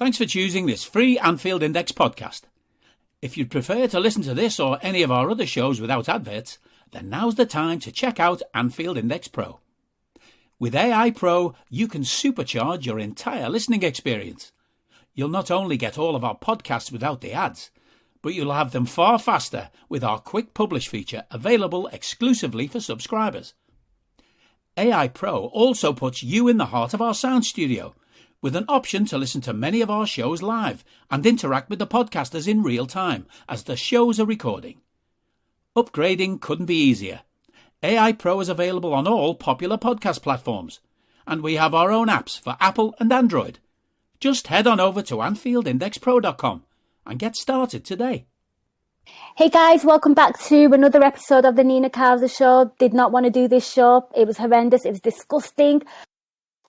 Thanks for choosing this free Anfield Index podcast. If you'd prefer to listen to this or any of our other shows without adverts, then now's the time to check out Anfield Index Pro. With AI Pro, you can supercharge your entire listening experience. You'll not only get all of our podcasts without the ads, but you'll have them far faster with our Quick Publish feature available exclusively for subscribers. AI Pro also puts you in the heart of our sound studio, with an option to listen to many of our shows live and interact with the podcasters in real time as the shows are recording. Upgrading couldn't be easier. AI Pro is available on all popular podcast platforms, and we have our own apps for Apple and Android. Just head on over to AnfieldIndexPro.com and get started today. Hey guys, welcome back to another episode of the Nina Kauser Show. Did not want to do this show. It was horrendous. It was disgusting.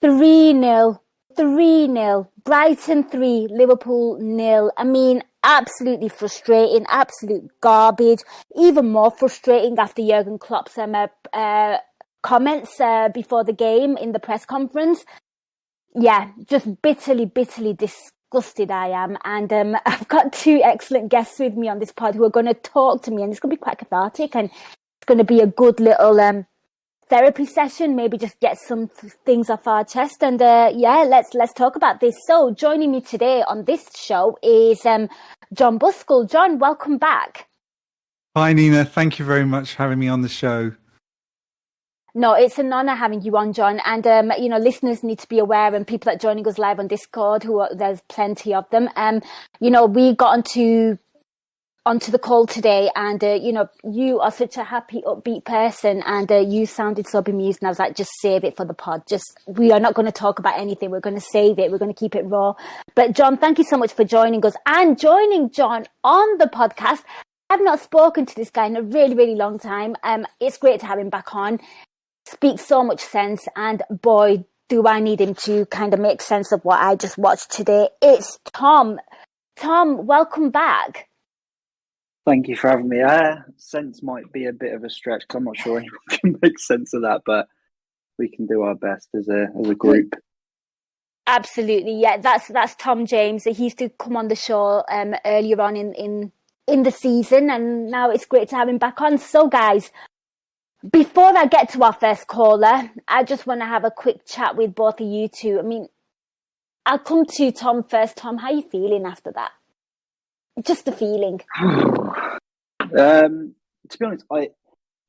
3-0. Brighton 3, Liverpool 0. I mean, absolutely frustrating, absolute garbage. Even more frustrating after Jurgen Klopp's comments before the game in the press conference. Yeah, just bitterly disgusted I am. And I've got two excellent guests with me on this pod who are going to talk to me, and it's going to be quite cathartic, and it's going to be a good little therapy session, maybe just get some things off our chest. And let's talk about this. So joining me today on this show is Jon Buskell. Jon, welcome back. Hi Nina, thank you very much for having me on the show. No, it's an honour having you on, Jon. And listeners need to be aware, and people that are joining us live on Discord, there's plenty of them. We got onto the call today, and you are such a happy, upbeat person, and you sounded so bemused, and I was like, just save it for the pod. We are not going to talk about anything. We're going to save it. We're going to keep it raw. But Jon, thank you so much for joining us and joining Jon on the podcast. I've not spoken to this guy in a really, really long time. It's great to have him back on. Speaks so much sense, and boy, do I need him to kind of make sense of what I just watched today. It's Tom. Tom, welcome back. Thank you for having me. Sense might be a bit of a stretch because I'm not sure anyone can make sense of that, but we can do our best as a group. Absolutely, yeah. That's Tom James. He used to come on the show earlier on in the season, and now it's great to have him back on. So, guys, before I get to our first caller, I just want to have a quick chat with both of you two. I mean, I'll come to Tom first. Tom, how are you feeling after that? Just the feeling. To be honest,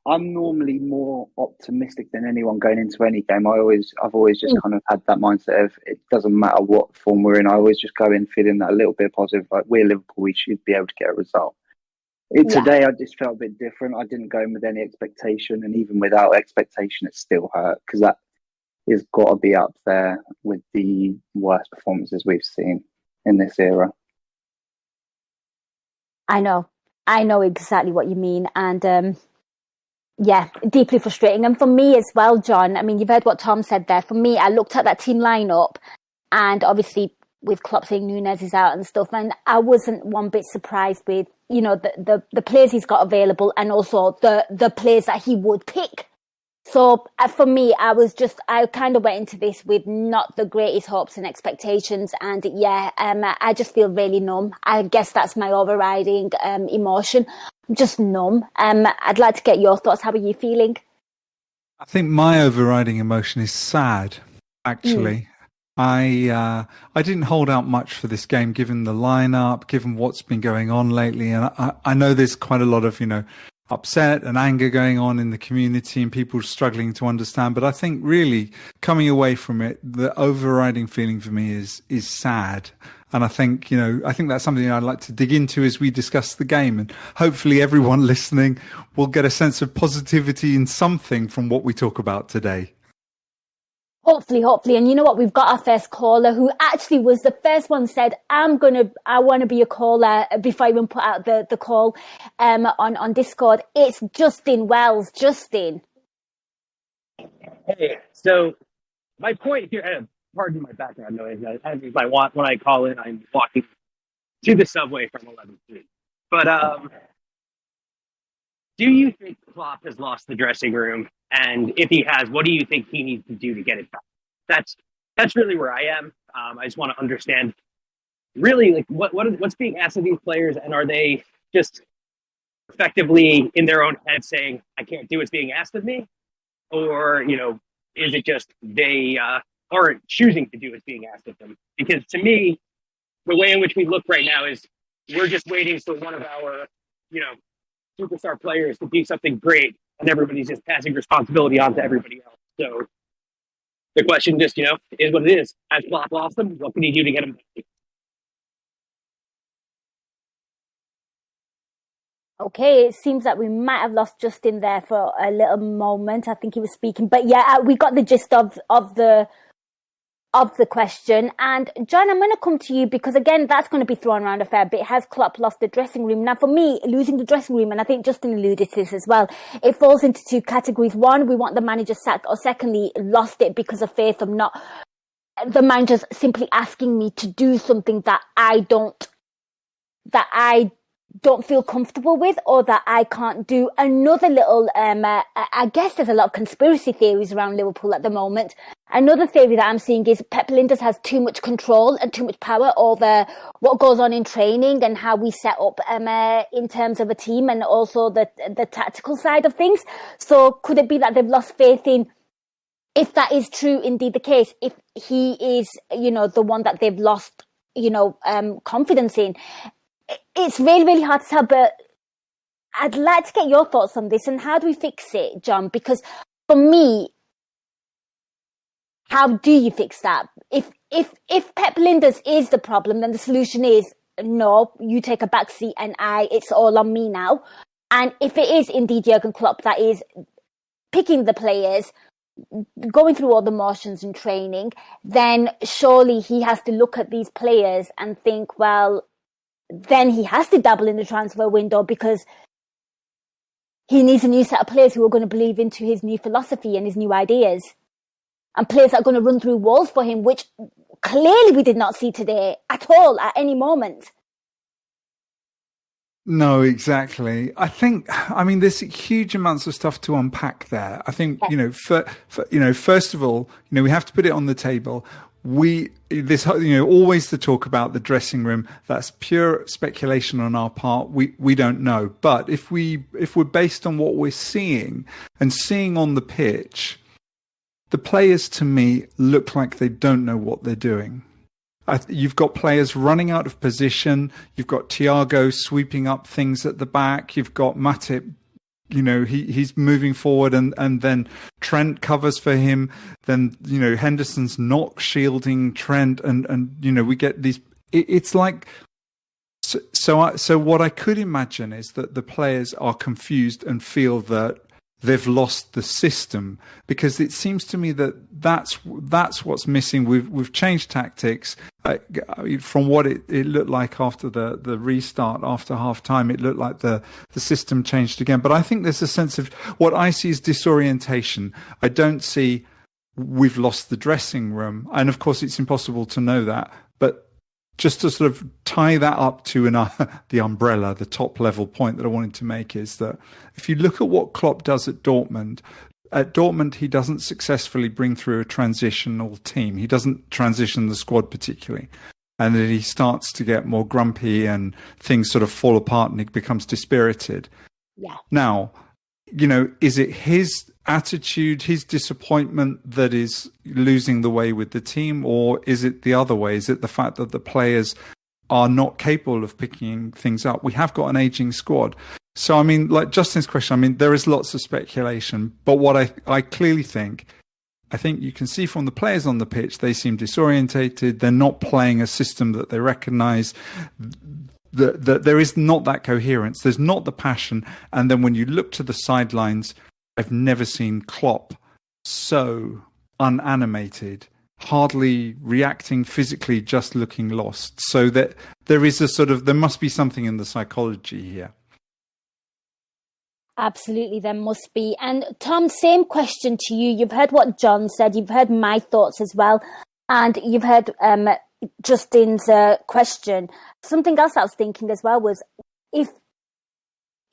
I'm normally more optimistic than anyone going into any game. I've always just kind of had that mindset of it doesn't matter what form we're in. I always just go in feeling that a little bit positive. Like, we're Liverpool, we should be able to get a result. Today, I just felt a bit different. I didn't go in with any expectation, and even without expectation, it still hurt because that has got to be up there with the worst performances we've seen in this era. I know exactly what you mean. And deeply frustrating. And for me as well, Jon, I mean, you've heard what Tom said there. For me, I looked at that team lineup, and obviously with Klopp saying Núñez is out and stuff, and I wasn't one bit surprised with, the players he's got available, and also the players that he would pick. So for me, I kind of went into this with not the greatest hopes and expectations. And I just feel really numb. I guess that's my overriding emotion. I'm just numb. I'd like to get your thoughts. How are you feeling? I think my overriding emotion is sad, actually. I didn't hold out much for this game, given the lineup, given what's been going on lately. And I know there's quite a lot of, upset and anger going on in the community and people struggling to understand. But I think really coming away from it, the overriding feeling for me is sad. And I think that's something I'd like to dig into as we discuss the game. And hopefully everyone listening will get a sense of positivity in something from what we talk about today. Hopefully. And you know what? We've got our first caller who actually was the first one said, I want to be a caller before I even put out the call on Discord. It's Justin Wells. Justin. Hey, so my point here, pardon my background noise, when I call in, I'm walking to the subway from 11th Street. But do you think Klopp has lost the dressing room? And if he has, what do you think he needs to do to get it back? That's really where I am. I just want to understand really, like, what's being asked of these players, and are they just effectively in their own head saying, I can't do what's being asked of me? Or, is it just they aren't choosing to do what's being asked of them? Because to me, the way in which we look right now is we're just waiting for one of our, superstar players to do something great, and everybody's just passing responsibility on to everybody else. So the question just, is what it is. Has Klopp lost them? What can he do to get them back? Okay, it seems that we might have lost Justin there for a little moment. I think he was speaking, but yeah, we got the gist of the question. And Jon, I'm going to come to you because again, that's going to be thrown around a fair bit. Has Klopp lost the dressing room? Now, for me, losing the dressing room, and I think Justin alluded to this as well, it falls into two categories. One, we want the manager sacked, or secondly, lost it because of faith of the manager's simply asking me to do something that I don't feel comfortable with, or that I can't do. Another little, I guess there's a lot of conspiracy theories around Liverpool at the moment. Another theory that I'm seeing is Pep Linders has too much control and too much power over what goes on in training and how we set up in terms of a team, and also the tactical side of things. So could it be that they've lost faith in, if that is true indeed the case, if he is, the one that they've lost, confidence in? It's really, really hard to tell, but I'd like to get your thoughts on this. And how do we fix it, Jon? Because for me, how do you fix that? If Pep Linders is the problem, then the solution is, no, you take a back seat and it's all on me now. And if it is indeed Jurgen Klopp that is picking the players, going through all the motions and training, then surely he has to look at these players and think, well, then he has to dabble in the transfer window, because he needs a new set of players who are going to believe into his new philosophy and his new ideas, and players that are going to run through walls for him, which clearly we did not see today at all, at any moment. No, exactly. There's huge amounts of stuff to unpack there. I think, first of all, we have to put it on the table. Always the talk about the dressing room, that's pure speculation on our part. We don't know. But if we're based on what we're seeing on the pitch, the players to me look like they don't know what they're doing. You've got players running out of position. You've got Thiago sweeping up things at the back. You've got Matip, he's moving forward, and then Trent covers for him. Then, Henderson's not shielding Trent, and we get these. It's like, so what I could imagine is that the players are confused and feel that they've lost the system, because it seems to me that's what's missing. We've changed tactics from what it looked like after the restart after half time. It looked like the system changed again, but I think there's a sense of what I see as disorientation. I don't see we've lost the dressing room, and of course it's impossible to know that, but just to sort of tie that up to the umbrella, the top level point that I wanted to make is that if you look at what Klopp does at Dortmund he doesn't successfully bring through a transitional team. He doesn't transition the squad particularly. And then he starts to get more grumpy and things sort of fall apart and he becomes dispirited. Yeah. Now, is it his attitude, his disappointment that is losing the way with the team, or is it the other way? Is it the fact that the players are not capable of picking things up? We have got an aging squad. So, like Justin's question, there is lots of speculation, but what I clearly think, you can see from the players on the pitch, they seem disorientated. They're not playing a system that they recognise. There is not that coherence. There's not the passion. And then when you look to the sidelines, I've never seen Klopp so unanimated, hardly reacting physically, just looking lost. So that there is there must be something in the psychology here. Absolutely, there must be. And Tom, same question to you. You've heard what Jon said. You've heard my thoughts as well. And you've heard Justin's question. Something else I was thinking as well was, if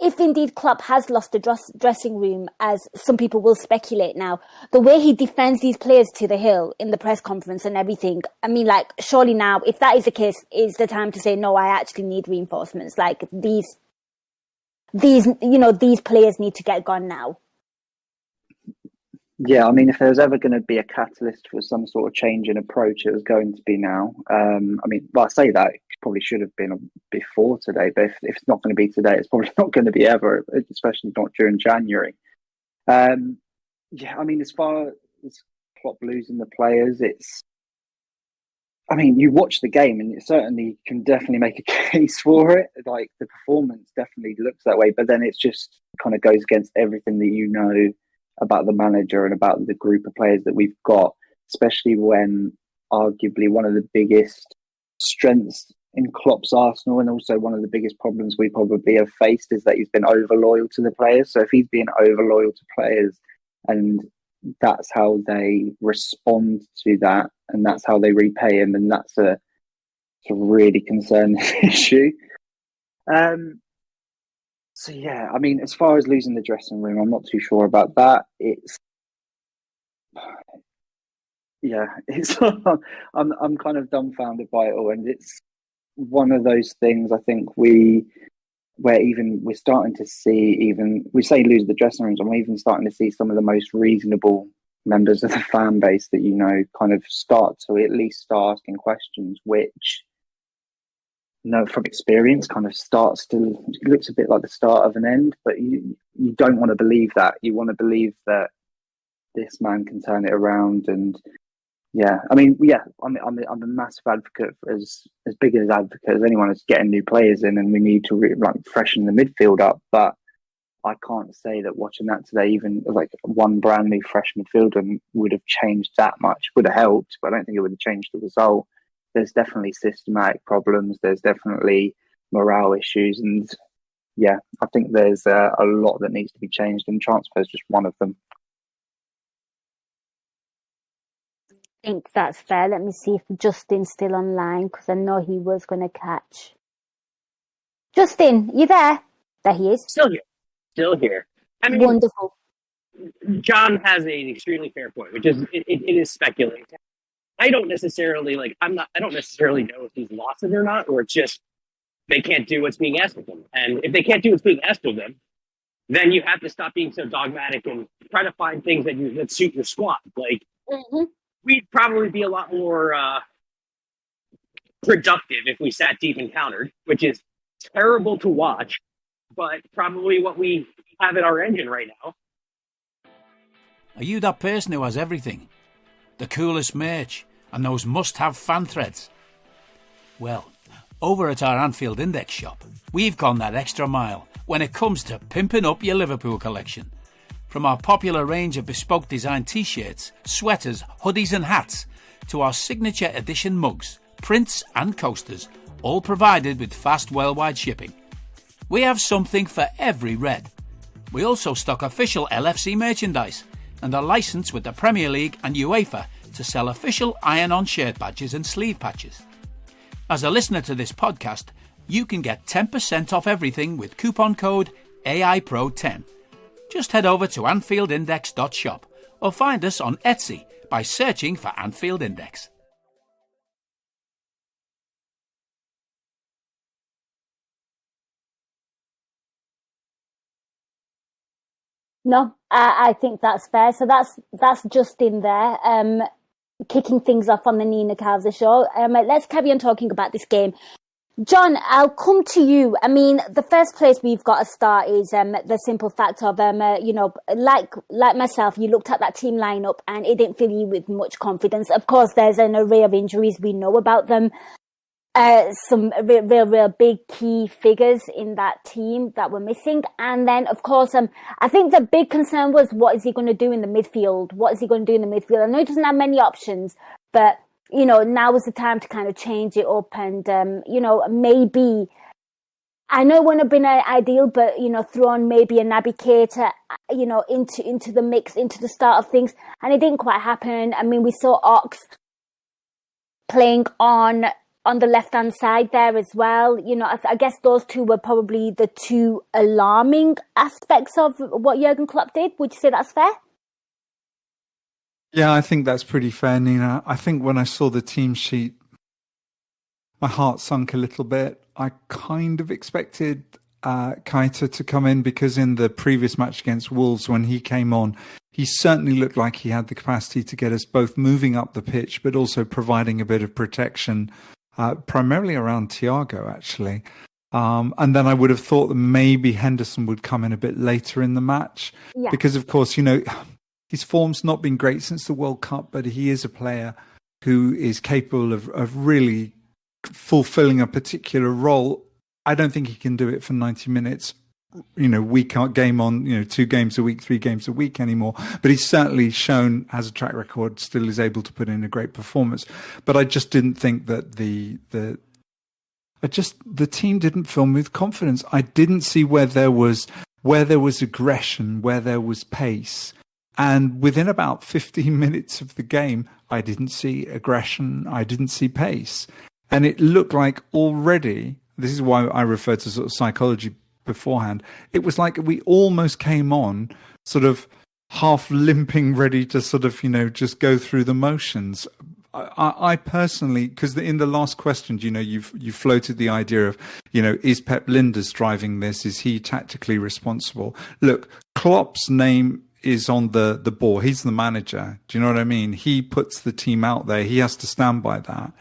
if indeed Klopp has lost the dressing room, as some people will speculate now, the way he defends these players to the hill in the press conference and everything, I mean, like, surely now, if that is the case, is the time to say, no, I actually need reinforcements. Like, these players need to get gone now. Yeah, I mean, if there was ever going to be a catalyst for some sort of change in approach, it was going to be now. I mean, well, I say that it probably should have been before today, but if it's not going to be today, it's probably not going to be ever, especially not during January. Yeah, I mean, as far as Klopp losing the players, I mean, you watch the game and it certainly can definitely make a case for it. Like, the performance definitely looks that way, but then it's just kind of goes against everything that you know about the manager and about the group of players that we've got, especially when arguably one of the biggest strengths in Klopp's Arsenal and also one of the biggest problems we probably have faced is that he's been over loyal to the players. So if he's being over loyal to players and that's how they respond to that and that's how they repay him, and that's a really concerning issue. So yeah, I mean, as far as losing the dressing room, I'm not too sure about that. I'm kind of dumbfounded by it all, and it's one of those things. I think we're starting to see, even we say lose the dressing rooms, I'm even starting to see some of the most reasonable members of the fan base that kind of start asking questions, which, from experience, kind of it looks a bit like the start of an end, but you don't want to believe that. You want to believe that this man can turn it around. And yeah, I mean, yeah, I'm a massive advocate, as big as advocate as anyone, is getting new players in, and we need to freshen the midfield up. But I can't say that watching that today, even like one brand new fresh midfielder would have changed that much. Would have helped, but I don't think it would have changed the result. There's definitely systematic problems. There's definitely morale issues. And yeah, I think there's a lot that needs to be changed, and transfer is just one of them. I think that's fair. Let me see if Justin's still online, because I know he was going to catch. Justin, you there? There he is. Still here. I mean, wonderful. Jon has an extremely fair point, which is it is speculating. I don't necessarily know if he's lost it or not, or it's just they can't do what's being asked of them. And if they can't do what's being asked of them, then you have to stop being so dogmatic and try to find things that suit your squad. Like, we'd probably be a lot more productive if we sat deep and countered, which is terrible to watch, but probably what we have in our engine right now. Are you that person who has everything? The coolest merch and those must-have fan threads? Well, over at our Anfield Index shop, we've gone that extra mile when it comes to pimping up your Liverpool collection. From our popular range of bespoke design t-shirts, sweaters, hoodies and hats, to our signature edition mugs, prints and coasters, all provided with fast worldwide shipping. We have something for every red. We also stock official LFC merchandise and are licensed with the Premier League and UEFA to sell official iron-on shirt badges and sleeve patches. As a listener to this podcast, you can get 10% off everything with coupon code AIPRO10. Just head over to AnfieldIndex.shop or find us on Etsy by searching for Anfield Index. No, I think that's fair. So that's just in there, kicking things off on the Nina Kauser show. Let's carry on talking about this game. Jon, I'll come to you. I mean, the first place we've got to start is the simple fact of, like myself, you looked at that team lineup and it didn't fill you with much confidence. Of course, there's an array of injuries. We know about them. Some real big key figures in that team that were missing. And then, of course, I think the big concern was, what is he going to do in the midfield? What is he going to do in the midfield? I know he doesn't have many options, but, now is the time to kind of change it up and, maybe, I know it wouldn't have been ideal, but, throw on maybe a Naby Keita, into the mix, into the start of things. And it didn't quite happen. I mean, we saw Ox playing on on the left-hand side there as well. You know, I guess those two were probably the two alarming aspects of what Jurgen Klopp did. Would you say that's fair? Yeah, I think that's pretty fair, Nina. I think when I saw the team sheet, my heart sunk a little bit. I kind of expected Kauser to come in, because in the previous match against Wolves, when he came on, he certainly looked like he had the capacity to get us both moving up the pitch, but also providing a bit of protection, primarily around Thiago, actually. And then I would have thought that maybe Henderson would come in a bit later in the match, because, of course, you know, his form's not been great since the World Cup, but he is a player who is capable of really fulfilling a particular role. I don't think he can do it for 90 minutes, you know, week out game on, you know, 2 games a week, 3 games a week anymore. But he's certainly shown, has a track record, still is able to put in a great performance. But I just didn't think that the team didn't fill me with confidence. I didn't see where there was aggression, where there was pace. And within about 15 minutes of the game, I didn't see aggression. I didn't see pace. And it looked like already, this is why I referred to sort of psychology beforehand, it was like we almost came on sort of half limping, ready to sort of, you know, just go through the motions. I personally, because in the last question, you know, you floated the idea of, you know, is Pep Lijnders driving this? Is he tactically responsible? Look, Klopp's name is on the ball. He's the manager. Do you know what I mean? He puts the team out there. He has to stand by that.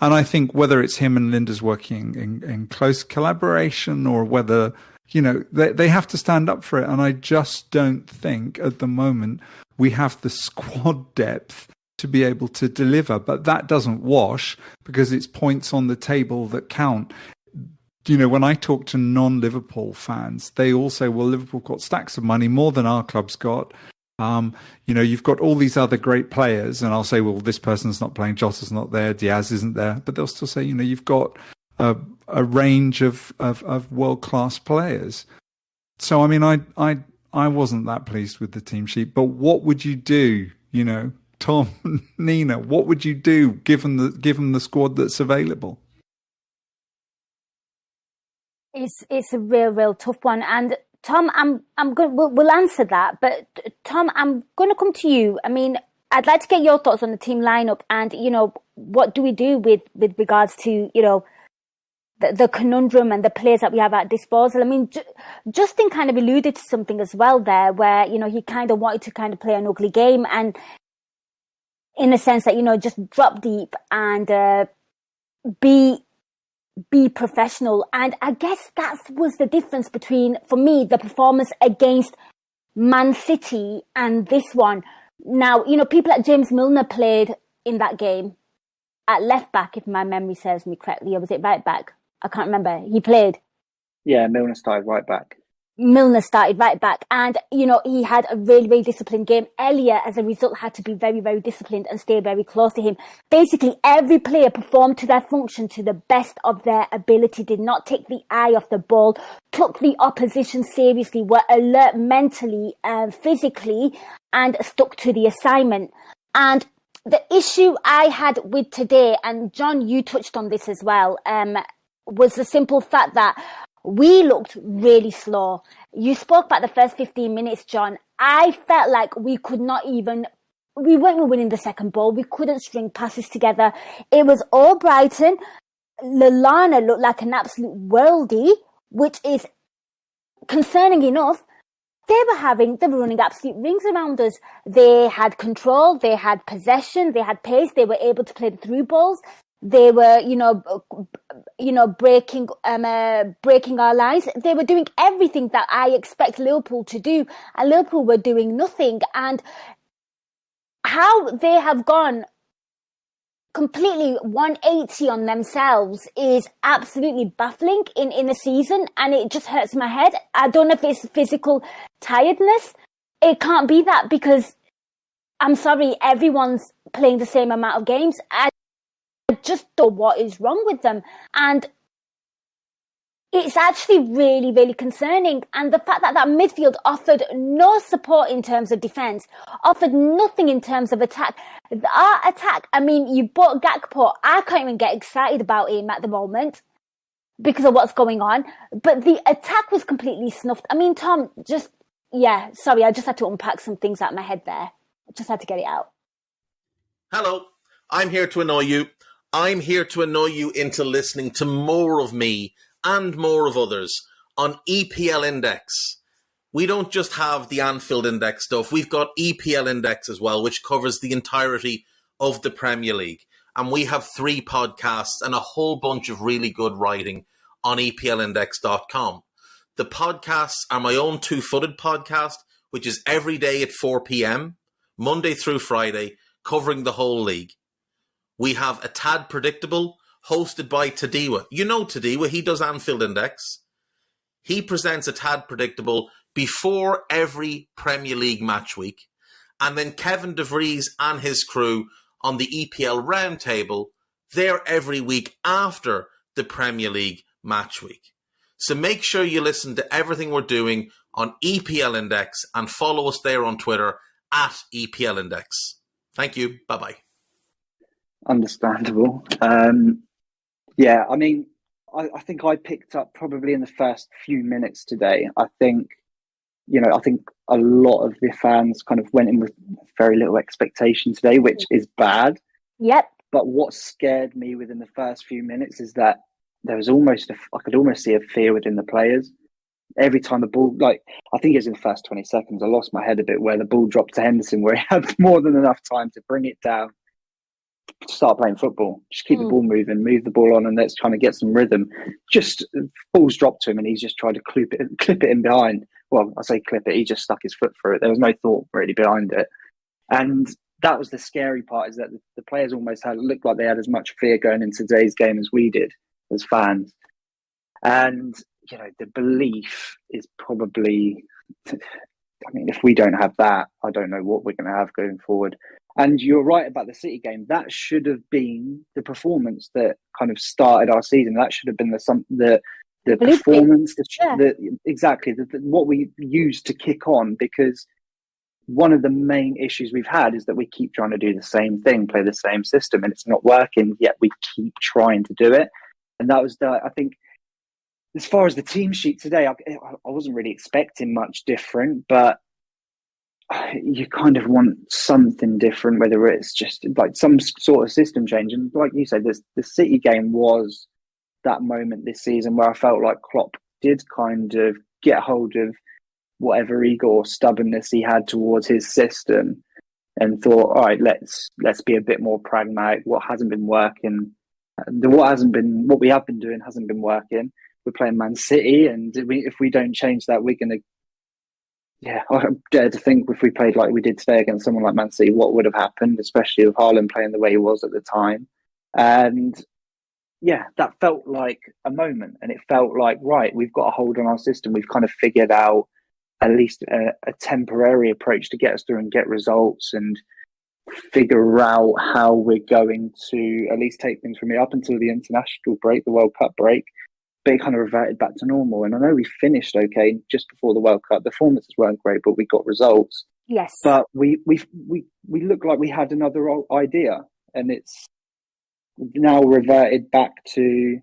And I think whether it's him and Lijnders working in close collaboration, or whether, you know, they have to stand up for it. And I just don't think at the moment we have the squad depth to be able to deliver. But that doesn't wash, because it's points on the table that count. You know, when I talk to non-Liverpool fans, they all say, well, Liverpool got stacks of money, more than our club's got. You know, you've got all these other great players. And I'll say, well, this person's not playing, Jota's not there, Diaz isn't there. But they'll still say, you know, you've got a range of world-class players. So, I mean, I wasn't that pleased with the team sheet. But what would you do, you know, Tom, Nina, what would you do given the squad that's available? It's a real tough one. And Tom, we'll answer that. But Tom, I'm going to come to you. I mean, I'd like to get your thoughts on the team lineup, and, you know, what do we do with regards to, you know, the conundrum and the players that we have at disposal. I mean, Justin kind of alluded to something as well there, where, you know, he kind of wanted to kind of play an ugly game, and in the sense that, you know, just drop deep and be professional. And I guess that was the difference between, for me, the performance against Man City and this one. Now, you know, people like James Milner played in that game at left back, if my memory serves me correctly, or was it right back? I can't remember. He played. Yeah, Milner started right back. And, you know, he had a really disciplined game. Elliot, as a result, had to be very disciplined and stay very close to him. Basically, every player performed to their function to the best of their ability, did not take the eye off the ball, took the opposition seriously, were alert mentally and physically, and stuck to the assignment. And the issue I had with today, and John, you touched on this as well, was the simple fact that we looked really slow. You spoke about the first 15 minutes, John. I felt like we weren't winning the second ball. We couldn't string passes together. It was all Brighton. Lallana looked like an absolute worldie, which is concerning enough. They were running absolute rings around us. They had control, they had possession, they had pace, they were able to play the through balls. They were, breaking our lines. They were doing everything that I expect Liverpool to do, and Liverpool were doing nothing. And how they have gone completely 180 on themselves is absolutely baffling in a season, and it just hurts my head. I don't know if it's physical tiredness. It can't be that, because I'm sorry, everyone's playing the same amount of games. I just don't know what is wrong with them. And It's actually really, really concerning. And the fact that midfield offered no support in terms of defence, offered nothing in terms of attack. Our attack, I mean, you bought Gakpo. I can't even get excited about him at the moment because of what's going on. But the attack was completely snuffed. I mean, Tom, sorry, I just had to unpack some things out of my head there. I just had to get it out. Hello, I'm here to annoy you. I'm here to annoy you into listening to more of me and more of others on EPL Index. We don't just have the Anfield Index stuff. We've got EPL Index as well, which covers the entirety of the Premier League. And we have 3 podcasts and a whole bunch of really good writing on EPLindex.com. The podcasts are my own Two-Footed podcast, which is every day at 4 p.m, Monday through Friday, covering the whole league. We have A Tad Predictable, hosted by Tadiwa. You know Tadiwa, he does Anfield Index. He presents A Tad Predictable before every Premier League match week. And then Kevin DeVries and his crew on the EPL Roundtable, they're every week after the Premier League match week. So make sure you listen to everything we're doing on EPL Index and follow us there on Twitter at EPL Index. Thank you. Bye-bye. Understandable. I mean, I think I picked up probably in the first few minutes today. I think a lot of the fans kind of went in with very little expectation today, which is bad. Yep. But what scared me within the first few minutes is that there was I could almost see a fear within the players. Every time the ball, I think it was in the first 20 seconds, I lost my head a bit where the ball dropped to Henderson, where he had more than enough time to bring it down, start playing football, just keep the ball moving, move the ball on, and let's try to get some rhythm. Just ball's dropped to him and he's just tried to clip it in behind. Well, I say clip it, he just stuck his foot through it. There was no thought really behind it. And that was the scary part, is that the players almost looked like they had as much fear going into today's game as we did as fans. And, the belief is probably, I mean, if we don't have that, I don't know what we're going to have going forward. And you're right about the City game. That should have been the performance that kind of started our season. That should have been the performance, what we used to kick on, because one of the main issues we've had is that we keep trying to do the same thing, play the same system, and it's not working, yet we keep trying to do it. And that was I think, as far as the team sheet today, I wasn't really expecting much different, but you kind of want something different, whether it's just like some sort of system change. And like you said, the City game was that moment this season where I felt like Klopp did kind of get hold of whatever ego or stubbornness he had towards his system and thought, all right, let's be a bit more pragmatic. What hasn't been working, what we have been doing hasn't been working. We're playing Man City, and if we don't change that, we're going to, I dare to think if we played like we did today against someone like Man City, what would have happened, especially with Haaland playing the way he was at the time. And that felt like a moment, and it felt like, right, we've got a hold on our system. We've kind of figured out at least a temporary approach to get us through and get results and figure out how we're going to at least take things from here up until the international break, the World Cup break. But it kind of reverted back to normal. And I know we finished okay just before the World Cup. The performances weren't great, but we got results. Yes. But we looked like we had another idea, and it's now reverted back to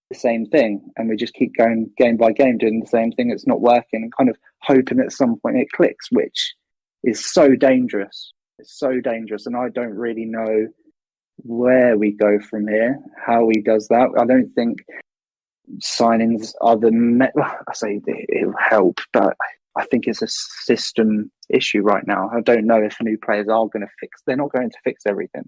the same thing. And we just keep going game by game, doing the same thing that's not working, and kind of hoping at some point it clicks, which is so dangerous. It's so dangerous. And I don't really know where we go from here, how he does that. I don't think signings are I say it'll help, but I think it's a system issue right now. I don't know if new players are going to they're not going to fix everything.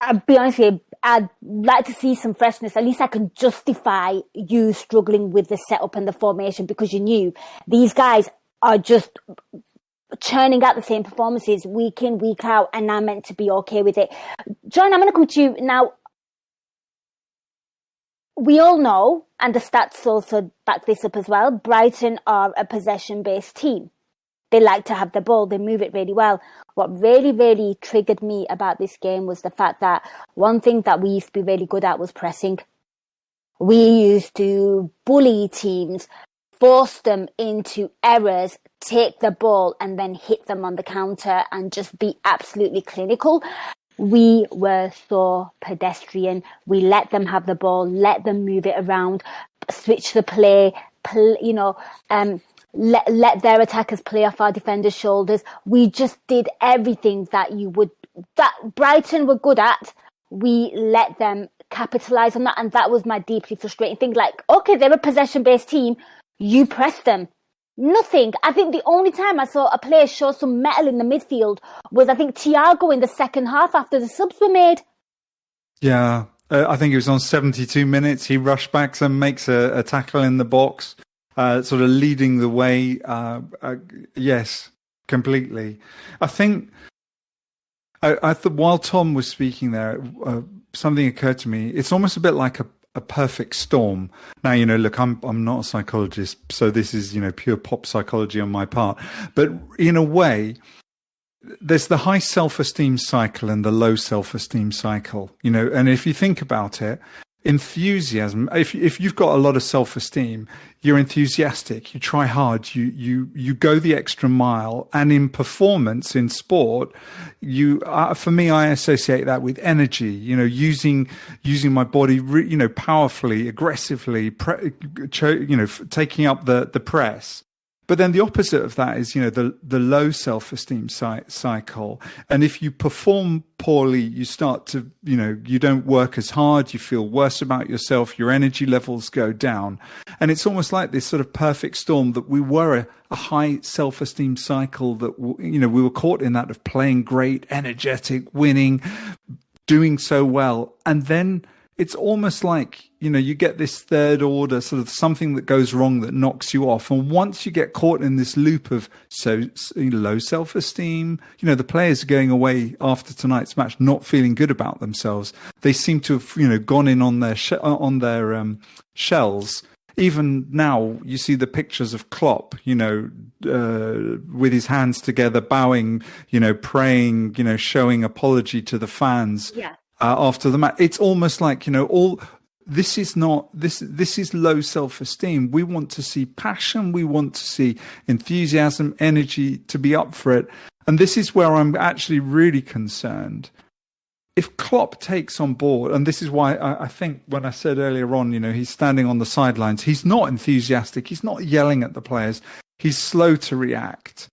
I'll be honest with you, I'd like to see some freshness. At least I can justify you struggling with the setup and the formation, because you knew these guys are just churning out the same performances week in, week out, and I'm meant to be okay with it. Jon, I'm going to come to you now. We all know, and the stats also back this up as well, Brighton are a possession-based team. They like to have the ball. They move it really well. What really, really triggered me about this game was the fact that one thing that we used to be really good at was pressing. We used to bully teams, force them into errors, take the ball and then hit them on the counter and just be absolutely clinical. We were so pedestrian. We let them have the ball, let them move it around, switch the play, let their attackers play off our defenders' shoulders. We just did everything that Brighton were good at. We let them capitalize on that, and that was my deeply frustrating thing. Like, okay, they're a possession-based team. You press them. Nothing. I think the only time I saw a player show some mettle in the midfield was, I think, Thiago in the second half after the subs were made. Yeah, I think it was on 72 minutes. He rush backs and makes a tackle in the box, sort of leading the way. Yes, completely. I think I thought while Tom was speaking there, something occurred to me. It's almost a bit like a perfect storm. Now, look, I'm not a psychologist, so this is, pure pop psychology on my part. But in a way, there's the high self-esteem cycle and the low self-esteem cycle, and if you think about it, enthusiasm, if you've got a lot of self-esteem, you're enthusiastic, you try hard, you go the extra mile, and in performance in sport, for me, I associate that with energy, using my body, powerfully, aggressively, taking up the press. But then the opposite of that is, the low self-esteem cycle. And if you perform poorly, you start to, you don't work as hard, you feel worse about yourself, your energy levels go down. And it's almost like this sort of perfect storm that we were a high self-esteem cycle that, we were caught in that of playing great, energetic, winning, doing so well. And then it's almost like, you get this third order, sort of something that goes wrong that knocks you off. And once you get caught in this loop of low self-esteem, the players are going away after tonight's match not feeling good about themselves. They seem to have, gone in on their shells. Even now, you see the pictures of Klopp, with his hands together, bowing, praying, showing apology to the fans. Yeah. After the match, it's almost like, this is low self-esteem. We want to see passion. We want to see enthusiasm, energy, to be up for it. And this is where I'm actually really concerned. If Klopp takes on board, and this is why I think when I said earlier on, he's standing on the sidelines, he's not enthusiastic. He's not yelling at the players. He's slow to react.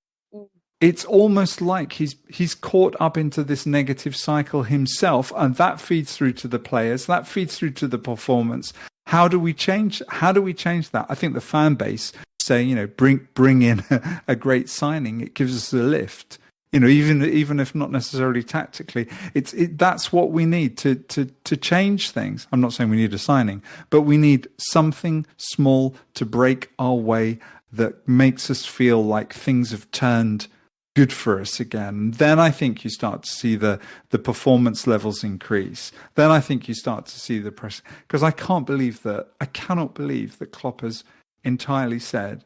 It's almost like he's caught up into this negative cycle himself, and that feeds through to the players, that feeds through to the performance. How do we change that? I think the fan base say, bring in a great signing. It gives us a lift. Even if not necessarily tactically, that's what we need to change things. I'm not saying we need a signing, but we need something small to break our way that makes us feel like things have turned good for us again. Then I think you start to see the performance levels increase. Then I think you start to see the press, because I cannot believe that Klopp has entirely said,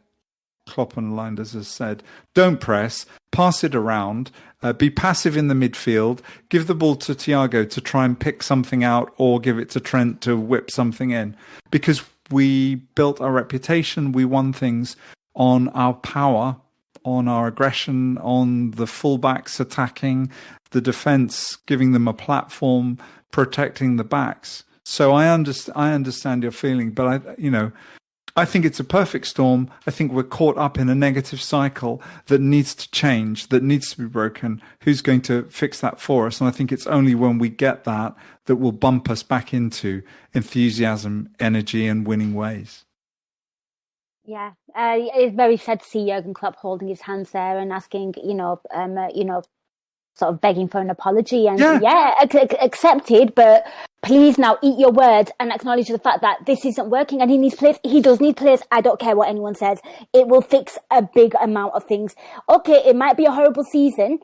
Klopp and Leinders has said, don't press, pass it around, be passive in the midfield, give the ball to Thiago to try and pick something out, or give it to Trent to whip something in. Because we built our reputation, we won things on our power, on our aggression, on the fullbacks attacking, the defence giving them a platform, protecting the backs. So I understand your feeling, but I think it's a perfect storm. I think we're caught up in a negative cycle that needs to change, that needs to be broken. Who's going to fix that for us? And I think it's only when we get that will bump us back into enthusiasm, energy, and winning ways. Yeah, it's very sad to see Jurgen Klopp holding his hands there and asking, sort of begging for an apology. And accepted, but please now eat your words and acknowledge the fact that this isn't working. And he needs players. He does need players. I don't care what anyone says. It will fix a big amount of things. Okay, it might be a horrible season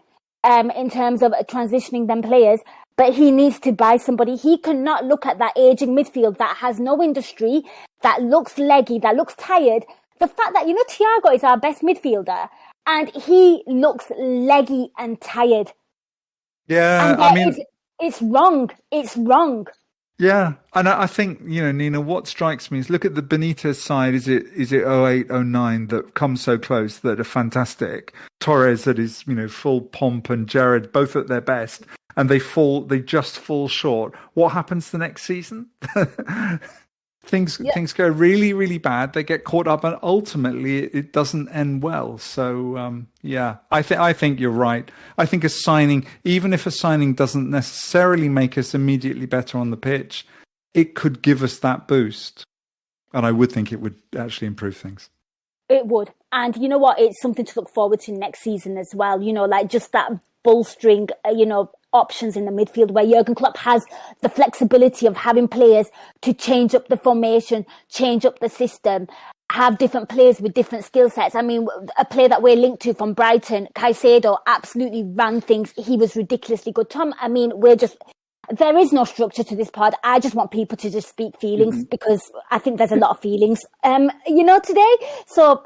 in terms of transitioning them players, but he needs to buy somebody. He cannot look at that aging midfield that has no industry, that looks leggy, that looks tired. The fact that, Thiago is our best midfielder and he looks leggy and tired. Yeah, and it's wrong. It's wrong. Yeah, and I think, Nina, what strikes me is look at the Benitez side. Is it 08, 09 that come so close that are fantastic? Torres that is, full pomp, and Jared both at their best, and they just fall short. What happens the next season? Things go really, really bad. They get caught up, and ultimately it doesn't end well. So I think you're right. I think even if a signing doesn't necessarily make us immediately better on the pitch, it could give us that boost, and I would think it would actually improve things. It would, and you know what? It's something to look forward to next season as well. Like just that bolstering, options in the midfield where Jurgen Klopp has the flexibility of having players to change up the formation, change up the system, have different players with different skill sets. I mean, a player that we're linked to from Brighton, Kauser, absolutely ran things. He was ridiculously good. Tom, I mean, there is no structure to this pod. I just want people to just speak feelings because I think there's a lot of feelings, today. So,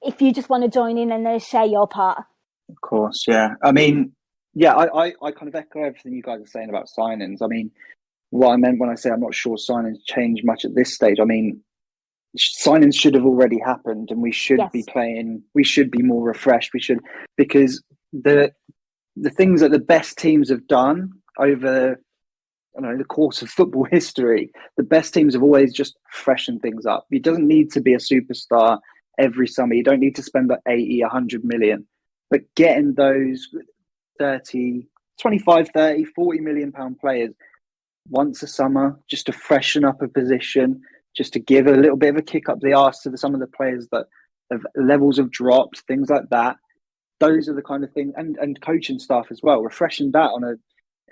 if you just want to join in and share your part. Of course, yeah. I mean, I kind of echo everything you guys are saying about signings. I mean, what I meant when I say I'm not sure signings change much at this stage, I mean, signings should have already happened, and we should be playing. We should be more refreshed. Because the things that the best teams have done over, the course of football history, the best teams have always just freshened things up. It doesn't need to be a superstar every summer. You don't need to spend like 80, 100 million, but getting those 25, 30, 40 million pound players once a summer, just to freshen up a position, just to give a little bit of a kick up the arse to some of the players that levels have dropped, things like that. Those are the kind of things, and coaching staff as well, refreshing that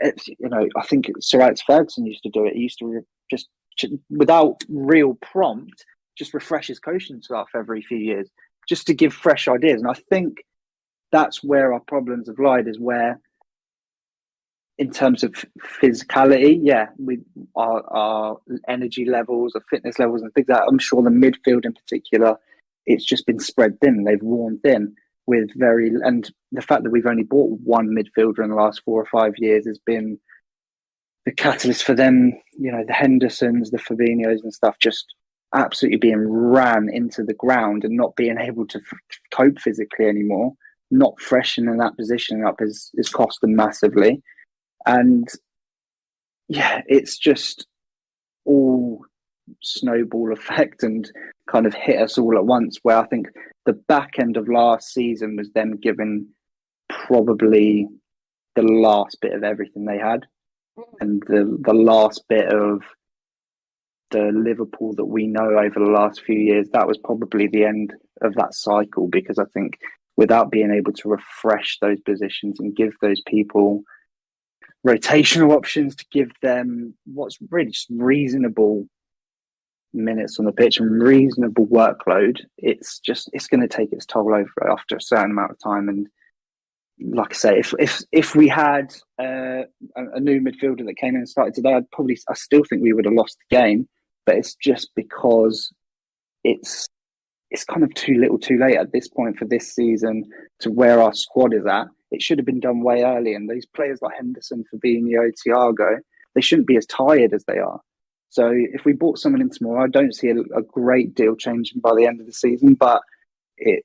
I think Sir Alex Ferguson used to do it. He used to just without real prompt, just refresh his coaching staff every few years, just to give fresh ideas. And I think that's where our problems have lied, is where, in terms of physicality, our energy levels, our fitness levels and things like that, I'm sure the midfield in particular, it's just been spread thin. They've worn thin and the fact that we've only bought one midfielder in the last 4 or 5 years has been the catalyst for them, the Hendersons, the Fabinhos and stuff, just absolutely being ran into the ground and not being able to cope physically anymore. Not freshening that position up is cost them massively. And it's just all snowball effect and kind of hit us all at once, where I think the back end of last season was them giving probably the last bit of everything they had, and the last bit of the Liverpool that we know over the last few years, that was probably the end of that cycle, because I think without being able to refresh those positions and give those people rotational options, to give them what's really just reasonable minutes on the pitch and reasonable workload, it's going to take its toll over after a certain amount of time. And like I say, if we had a new midfielder that came in and started today, I still think we would have lost the game. But it's just because it's kind of too little too late at this point for this season to where our squad is at. It should have been done way early. And these players like Henderson, Fabinho, Thiago, they shouldn't be as tired as they are. So if we brought someone in tomorrow, I don't see a great deal changing by the end of the season, but it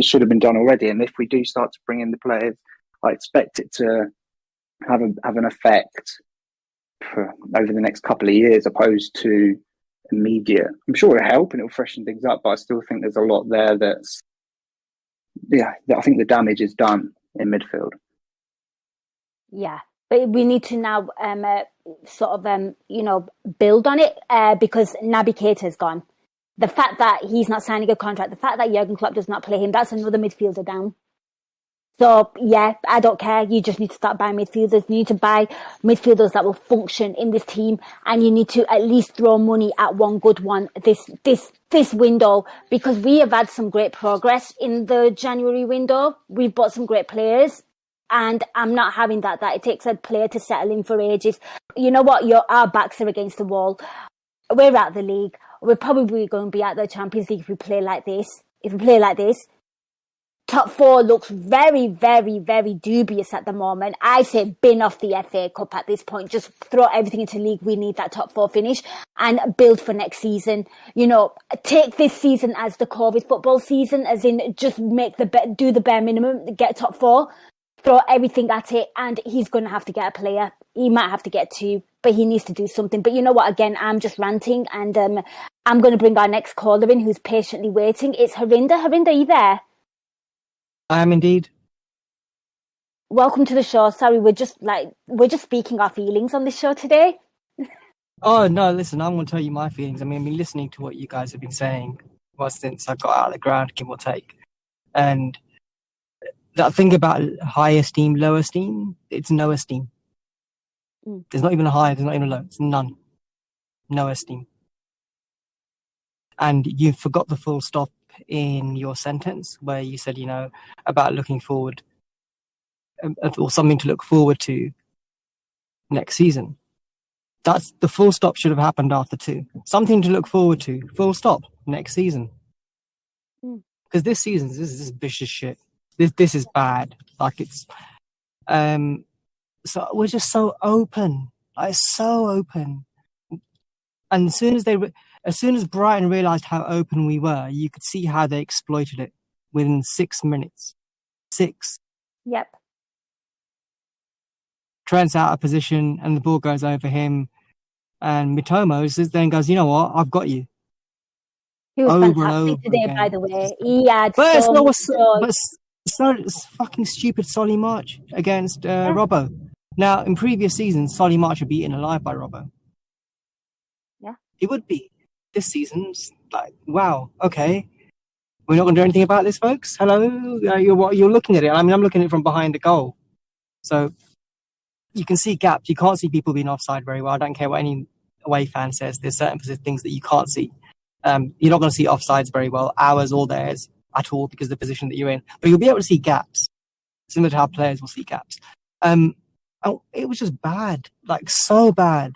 should have been done already. And if we do start to bring in the players, I expect it to have an effect over the next couple of years, opposed to immediate. I'm sure it'll help and it'll freshen things up, but I still think there's a lot there I think the damage is done in midfield. Yeah, but we need to now build on it because Naby Keita's gone. The fact that he's not signing a contract, the fact that Jurgen Klopp does not play him, that's another midfielder down. So, I don't care. You just need to start buying midfielders. You need to buy midfielders that will function in this team, and you need to at least throw money at one good one this window, because we have had some great progress in the January window. We've bought some great players, and I'm not having that it takes a player to settle in for ages. You know what? Our backs are against the wall. We're out of the league. We're probably going to be out of the Champions League if we play like this. top four looks very, very, very dubious at the moment. I say bin off the FA Cup at this point. Just throw everything into league. We need that top four finish and build for next season. You know, take this season as the COVID football season, as in just do the bare minimum, get top four, throw everything at it, and he's going to have to get a player. He might have to get two, but he needs to do something. But you know what? Again, I'm just ranting, and I'm going to bring our next caller in who's patiently waiting. It's Harinder. Harinder, are you there? I am indeed. Welcome to the show. Sorry, we're just speaking our feelings on this show today. Oh no, listen, I'm going to tell you my feelings. I mean, I've been listening to what you guys have been saying since I got out of the ground, give or take. And that thing about high esteem, low esteem, it's no esteem. There's not even a high, there's not even a low. It's none. No esteem. And you forgot the full stop in your sentence where you said, you know, about looking forward or something to look forward to next season. That's the full stop should have happened after 2. Something to look forward to, full stop, next season. Because this season, this is vicious shit. This is bad. Like it's, so we're just so open, like so open. And as soon as Brighton realised how open we were, you could see how they exploited it within 6 minutes. 6. Yep. Trent's out of position and the ball goes over him. And Mitomo then goes, you know what, I've got you. He was fantastic today, again. By the way. He had it's fucking stupid Solly March against Robbo. Now, in previous seasons, Solly March would be eaten alive by Robbo. Yeah. He would be. This season's like, wow, okay. We're not going to do anything about this, folks? Hello? You're looking at it. I mean, I'm looking at it from behind the goal. So you can see gaps. You can't see people being offside very well. I don't care what any away fan says. There's certain things that you can't see. You're not going to see offsides very well, ours or theirs, at all, because of the position that you're in. But you'll be able to see gaps, similar to how players will see gaps. It was just bad, like so bad.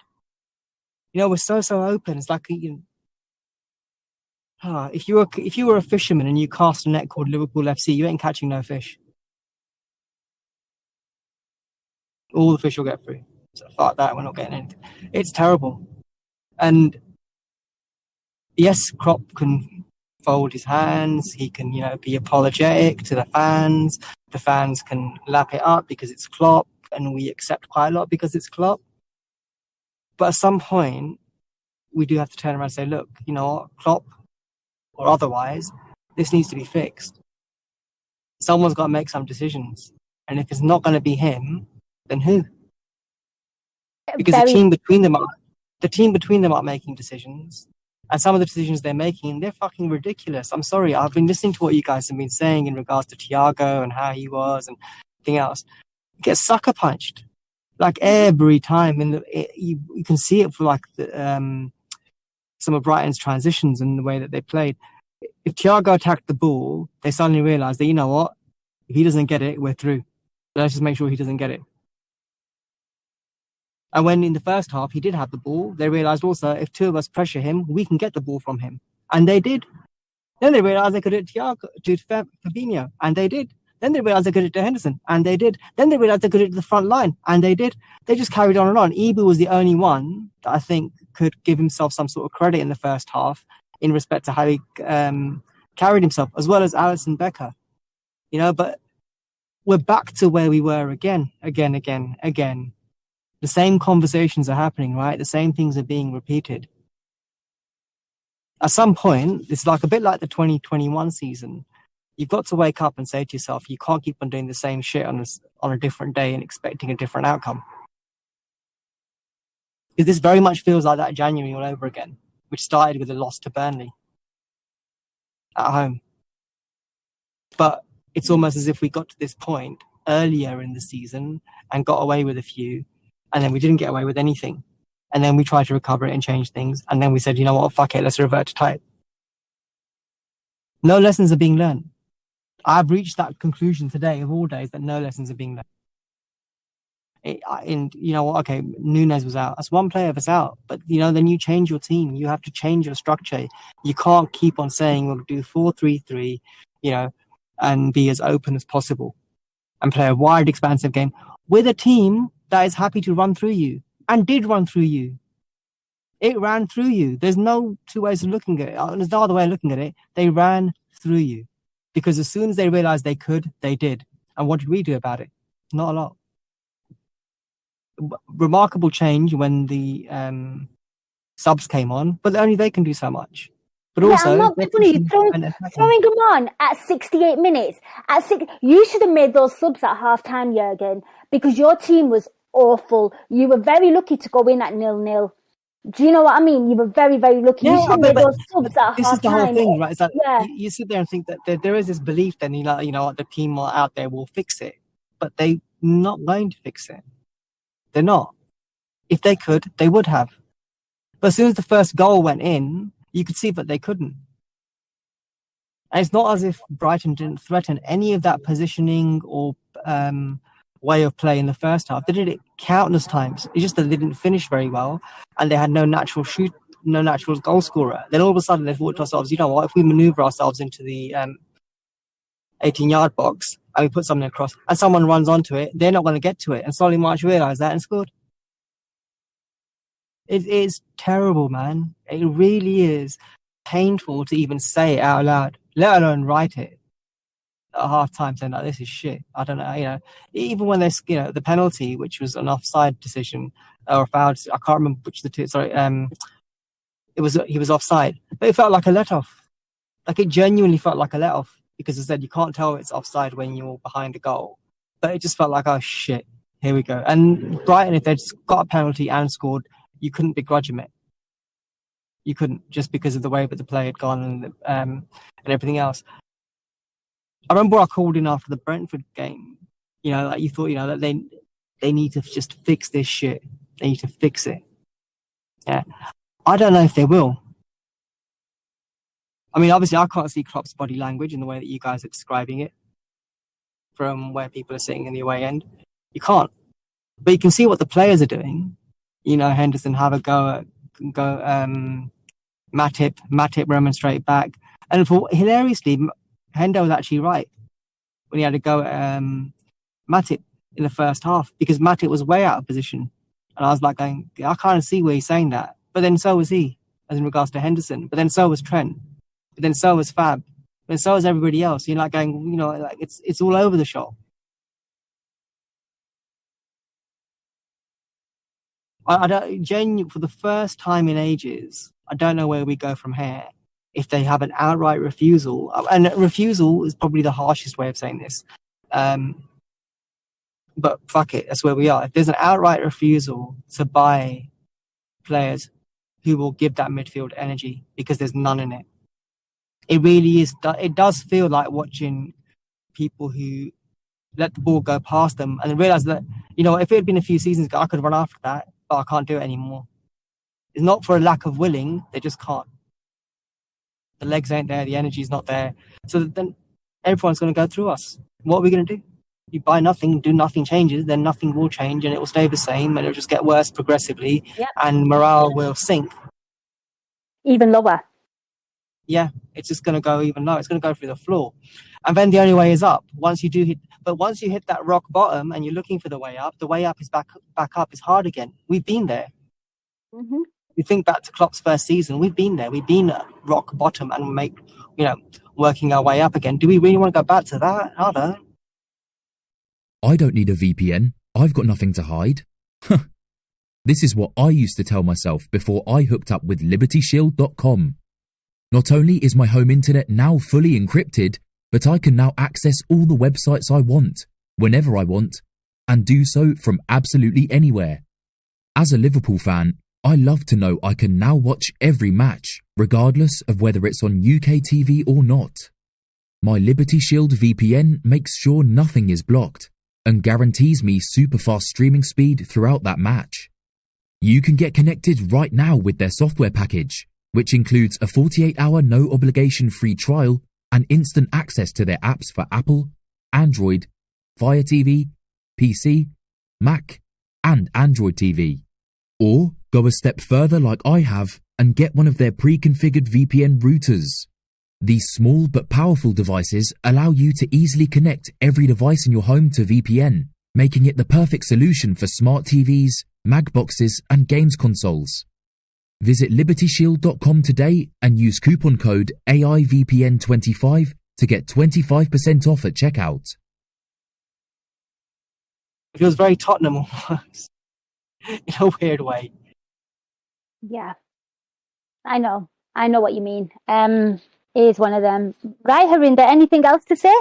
You know, we're so open. It's like, if you were a fisherman and you cast a net called Liverpool FC, you ain't catching no fish. All the fish will get through. So fuck that, we're not getting anything. It's terrible. And yes, Klopp can fold his hands. He can, be apologetic to the fans. The fans can lap it up because it's Klopp, and we accept quite a lot because it's Klopp. But at some point, we do have to turn around and say, look, you know what, Klopp or otherwise, this needs to be fixed. Someone's got to make some decisions. And if it's not going to be him, then who? Because the team between them are making decisions. And some of the decisions they're making, they're fucking ridiculous. I'm sorry. I've been listening to what you guys have been saying in regards to Thiago and how he was and everything else. He gets sucker punched. Like every time. You can see it for like some of Brighton's transitions and the way that they played. If Thiago attacked the ball, they suddenly realised that, you know what? If he doesn't get it, we're through. Let's just make sure he doesn't get it. And when in the first half he did have the ball, they realised also if 2 of us pressure him, we can get the ball from him. And they did. Then they realised they could hit Fabinho, and they did. Then they realised they could hit to Henderson, and they did. Then they realised they could hit to the front line, and they did. They just carried on and on. Ibu was the only one that I think could give himself some sort of credit in the first half in respect to how he carried himself, as well as Alisson Becker. But we're back to where we were again. The same conversations are happening, right? The same things are being repeated. At some point, it's like a bit like the 2021 season. You've got to wake up and say to yourself, you can't keep on doing the same shit on a different day and expecting a different outcome. Because this very much feels like that January all over again, which started with a loss to Burnley at home. But it's almost as if we got to this point earlier in the season and got away with a few, and then we didn't get away with anything. And then we tried to recover it and change things. And then we said, you know what, fuck it, let's revert to type. No lessons are being learned. I've reached that conclusion today of all days that no lessons are being learned. And you know what, okay, Nunes was out. That's one player that's out. But, then you change your team. You have to change your structure. You can't keep on saying, we'll do 4-3-3, and be as open as possible and play a wide, expansive game with a team that is happy to run through you and did run through you. It ran through you. There's no two ways of looking at it. There's no other way of looking at it. They ran through you because as soon as they realized they could, they did. And what did we do about it? Not a lot. Remarkable change when the subs came on, but only they can do so much. But also, I'm not funny. Throwing them on at 68 minutes. You should have made those subs at half time, Jurgen, because your team was awful. You were very lucky to go in at 0-0. Do you know what I mean? You were very, very lucky. Yeah, you should have made those subs at half time. This is the whole thing, right? It's like you sit there and think that there is this belief that the team out there will fix it, but they're not going to fix it. They're not. If they could, they would have. But as soon as the first goal went in, you could see that they couldn't. And it's not as if Brighton didn't threaten any of that positioning or way of play in the first half. They did it countless times. It's just that they didn't finish very well, and they had no natural goal scorer. Then all of a sudden they thought to ourselves, you know what, if we manoeuvre ourselves into the 18-yard box and we put something across and someone runs onto it, they're not going to get to it. And Solly March realised that and scored. It is terrible, man. It really is painful to even say it out loud, let alone write it at half time, saying that this is shit. I don't know, even when there's, the penalty, which was an offside decision or a foul, I can't remember which of the two, sorry, he was offside, but it felt like a let-off. Like it genuinely felt like a let-off because it said you can't tell it's offside when you're behind a goal, but it just felt like, oh shit, here we go. And Brighton, if they'd got a penalty and scored, you couldn't begrudge him it. You couldn't, just because of the way that the play had gone and everything else. I remember I called in after the Brentford game. Like you thought, that they need to just fix this shit. They need to fix it. Yeah, I don't know if they will. I mean, obviously, I can't see Klopp's body language in the way that you guys are describing it from where people are sitting in the away end. You can't, but you can see what the players are doing. Henderson have a go Matip remonstrate back. And hilariously, Hendo was actually right when he had a go at Matip in the first half because Matip was way out of position. And I was like going, I can't see where he's saying that. But then so was he, as in regards to Henderson. But then so was Trent. But then so was Fab. But then so was everybody else. You're like going, it's all over the shop. I don't, for the first time in ages, I don't know where we go from here if they have an outright refusal. And refusal is probably the harshest way of saying this. But fuck it, that's where we are. If there's an outright refusal to buy players who will give that midfield energy because there's none in it. It really is. It does feel like watching people who let the ball go past them and realize that, if it had been a few seasons ago, I could run after that. But I can't do it anymore. It's not for a lack of willing, they just can't. The legs ain't there, the energy's not there. So then everyone's going to go through us. What are we going to do? You buy nothing, do nothing changes, then nothing will change and it will stay the same and it'll just get worse progressively and morale will sink. Even lower. Yeah, it's just going to go even lower. It's going to go through the floor. And then the only way is up. Once you hit that rock bottom and you're looking for the way up is back up is hard again. We've been there. Mm-hmm. You think back to Klopp's first season, we've been there. We've been at rock bottom and working our way up again. Do we really want to go back to that? I don't. I don't need a VPN. I've got nothing to hide. This is what I used to tell myself before I hooked up with LibertyShield.com. Not only is my home internet now fully encrypted, but I can now access all the websites I want, whenever I want, and do so from absolutely anywhere. As a Liverpool fan, I love to know I can now watch every match, regardless of whether it's on UK TV or not. My Liberty Shield VPN makes sure nothing is blocked, and guarantees me super fast streaming speed throughout that match. You can get connected right now with their software package, which includes a 48-hour no-obligation free trial and instant access to their apps for Apple, Android, Fire TV, PC, Mac, and Android TV. Or go a step further like I have and get one of their pre-configured VPN routers. These small but powerful devices allow you to easily connect every device in your home to VPN, making it the perfect solution for smart TVs, mag boxes, and games consoles. Visit libertyshield.com today and use coupon code AIVPN25 to get 25% off at checkout. It feels very Tottenham almost, in a weird way. Yeah, I know what you mean. It is one of them. Right, Harinder, anything else to say?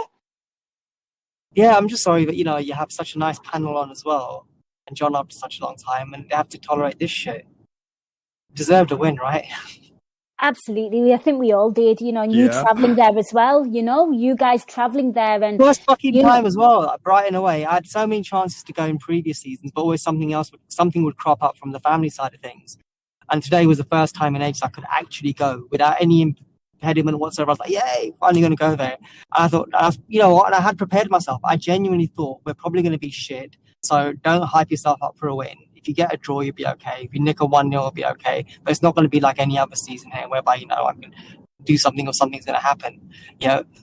Yeah, I'm just sorry that, you have such a nice panel on as well, and John after such a long time, and they have to tolerate this shit. Deserved a win, right? Absolutely. I think we all did, and you travelling there as well, you guys travelling there. And first fucking time as well, like Brighton away. I had so many chances to go in previous seasons, but always something would crop up from the family side of things. And today was the first time in ages I could actually go without any impediment whatsoever. I was like, yay, finally going to go there. And I thought, and I had prepared myself. I genuinely thought we're probably going to be shit. So don't hype yourself up for a win. If you get a draw, you'll be okay. If you nick a 1-0, you'll be okay. But it's not going to be like any other season here whereby, I can do something or something's going to happen.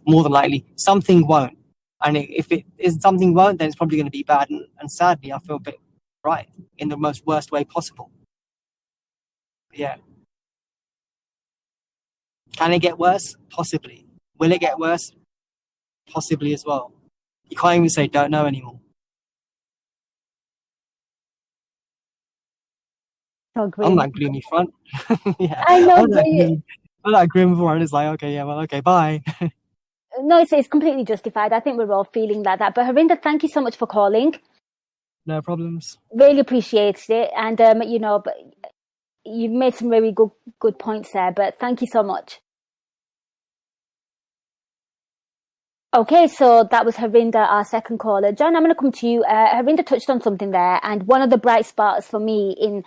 More than likely, something won't. And if it is something won't, then it's probably going to be bad. And sadly, I feel a bit right in the most worst way possible. Yeah. Can it get worse? Possibly. Will it get worse? Possibly as well. You can't even say don't know anymore. So I'm that gloomy front. Yeah. I know. I'm that grim one. It's like, okay, yeah, well, okay, bye. No, it's completely justified. I think we're all feeling like that. But Harinder, thank you so much for calling. No problems. Really appreciate it. And, but you've made some really good points there. But thank you so much. Okay, so that was Harinder, our second caller. John, I'm going to come to you. Harinder touched on something there. And one of the bright spots for me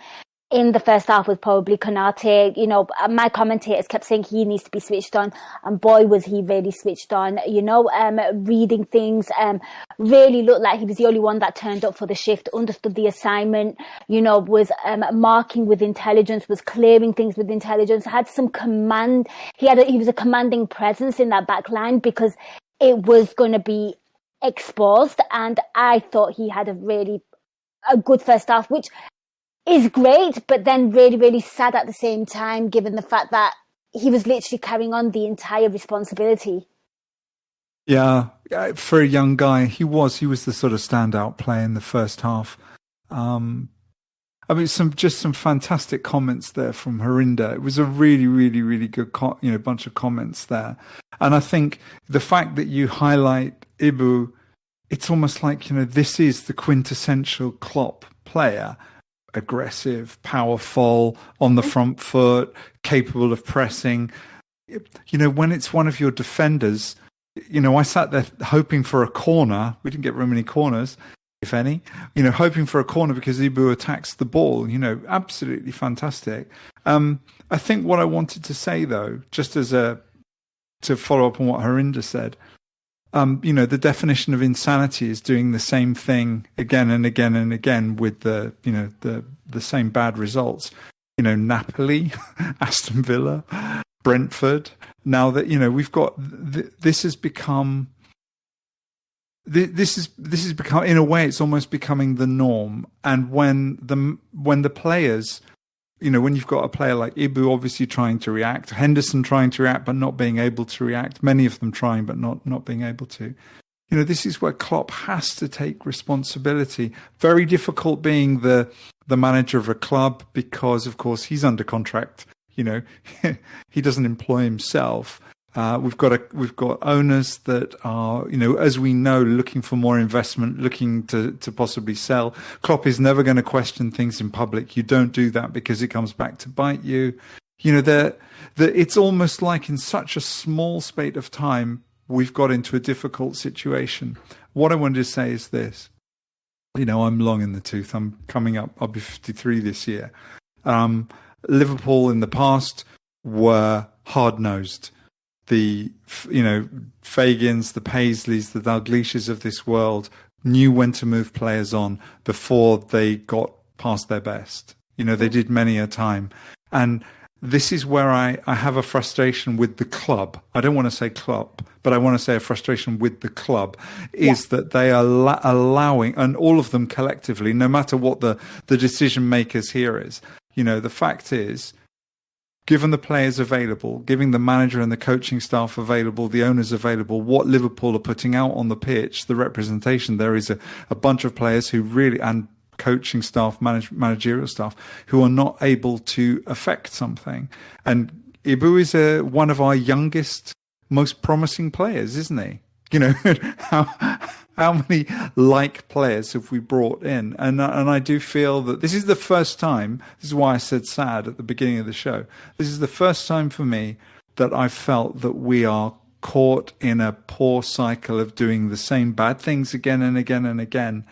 in the first half was probably Konate. My commentators kept saying he needs to be switched on, and boy was he really switched on. Reading things, really looked like he was the only one that turned up for the shift, understood the assignment, was marking with intelligence, was clearing things with intelligence, had some command. He was a commanding presence in that back line because it was going to be exposed, and I thought he had a good first half, which is great, but then really, really sad at the same time, given the fact that he was literally carrying on the entire responsibility. Yeah, for a young guy, he was the sort of standout player in the first half. Some fantastic comments there from Harinder. It was a really, really, really good, bunch of comments there. And I think the fact that you highlight Ibu, it's almost like, this is the quintessential Klopp player. Aggressive, powerful, on the front foot, capable of pressing. When it's one of your defenders, I sat there hoping for a corner. We didn't get very many corners, if any. Hoping for a corner because Ibu attacks the ball. Absolutely fantastic. I think what I wanted to say, though, just to follow up on what Harinder said, the definition of insanity is doing the same thing again and again and again with the same bad results. Napoli, Aston Villa, Brentford. Now that we've got this has become in a way it's almost becoming the norm. And when the players. When you've got a player like Ibu obviously trying to react, Henderson trying to react but not being able to react, many of them trying but not being able to. This is where Klopp has to take responsibility. Very difficult being the manager of a club because, of course, he's under contract. He doesn't employ himself. We've got owners that are, as we know, looking for more investment, looking to possibly sell. Klopp is never going to question things in public. You don't do that because it comes back to bite you. It's almost like in such a small spate of time, we've got into a difficult situation. What I wanted to say is this. I'm long in the tooth. I'm coming up. I'll be 53 this year. Liverpool in the past were hard-nosed. The Fagans, the Paisleys, the Dalglishes of this world knew when to move players on before they got past their best. They did many a time. And this is where I have a frustration with the club. I don't want to say Klopp, but I want to say a frustration with the club is that they are allowing, and all of them collectively, no matter what the decision makers here is, the fact is, given the players available, giving the manager and the coaching staff available, the owners available, what Liverpool are putting out on the pitch, the representation, there is a bunch of players who really, and coaching staff, managerial staff, who are not able to affect something. And Ibu is one of our youngest, most promising players, isn't he? How many players have we brought in? And I do feel that this is the first time, this is why I said sad at the beginning of the show, this is the first time for me that I've felt that we are caught in a poor cycle of doing the same bad things again and again and again,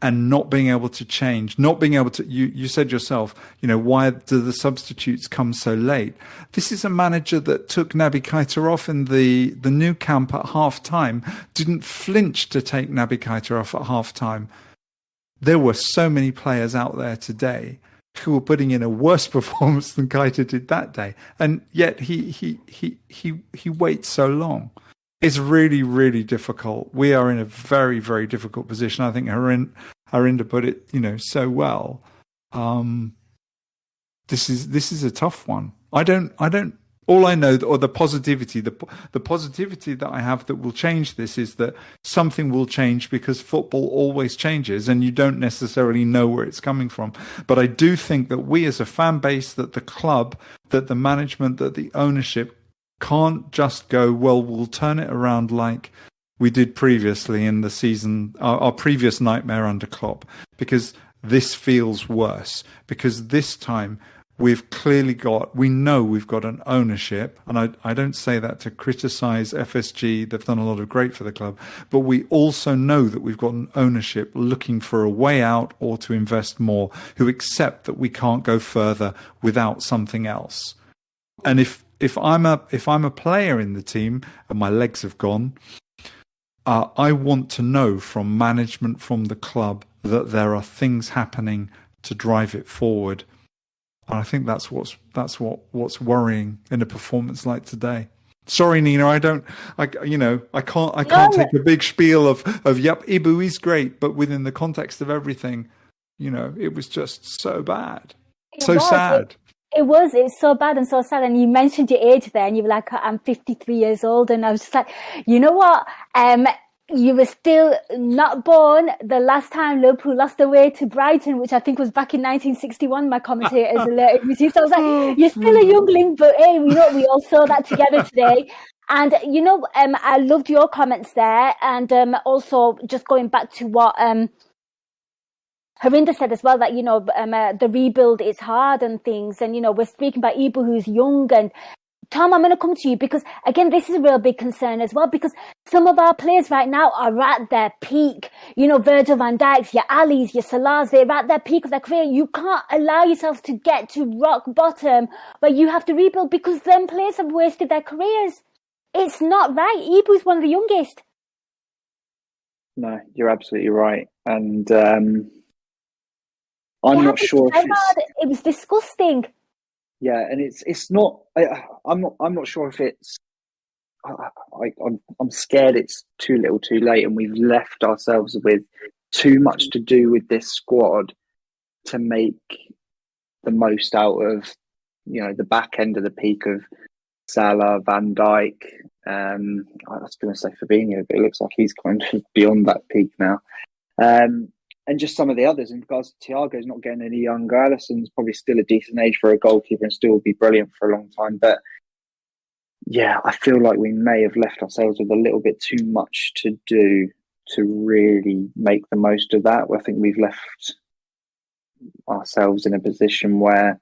and not being able to change, not being able to, you said yourself, why do the substitutes come so late? This is a manager that took Naby Keita off in the new camp at half time, didn't flinch to take Naby Keita off at half time. There were so many players out there today who were putting in a worse performance than Keita did that day. And yet he waits so long. It's really, really difficult. We are in a very, very difficult position. I think Harinder put it, so well. This is a tough one. All I know, or the positivity that I have that will change this is that something will change, because football always changes and you don't necessarily know where it's coming from. But I do think that we as a fan base, that the club, that the management, that the ownership can't just go, well, we'll turn it around like we did previously in the season, our previous nightmare under Klopp, because this feels worse. Because this time we know we've got an ownership, and I don't say that to criticise FSG, they've done a lot of great for the club, but we also know that we've got an ownership looking for a way out or to invest more, who accept that we can't go further without something else. And if I'm a player in the team and my legs have gone, I want to know from management, from the club, that there are things happening to drive it forward. And I think that's what's worrying in a performance like today. Sorry, Nina, I can't take a big spiel of yep, Ibu is great, but within the context of everything, it was just so bad, sad. It was so bad and so sad. And you mentioned your age there, and you were like, I'm 53 years old. And I was just like, you know what? You were still not born the last time Liverpool lost away to Brighton, which I think was back in 1961. My commentators alerted me to. So I was like, you're still a youngling, but hey, we all saw that together today. And, I loved your comments there. And also just going back to what Harinder said as well, that, the rebuild is hard and things. And, we're speaking about Ibu, who's young. And Tom, I'm going to come to you because, again, this is a real big concern as well, because some of our players right now are at their peak. Virgil van Dijk's, your Ali's, your Salah's, they're at their peak of their career. You can't allow yourself to get to rock bottom, but you have to rebuild because them players have wasted their careers. It's not right. Ibu's one of the youngest. No, you're absolutely right. And I'm not sure if it was disgusting. Yeah, and it's not. I'm not sure if it's. I'm scared it's too little, too late, and we've left ourselves with too much to do with this squad to make the most out of, the back end of the peak of Salah, Van Dijk. I was going to say Fabinho, but it looks like he's kind of beyond that peak now. And just some of the others, in regards to Thiago's not getting any younger. Alisson's probably still a decent age for a goalkeeper and still will be brilliant for a long time. But yeah, I feel like we may have left ourselves with a little bit too much to do to really make the most of that. I think we've left ourselves in a position where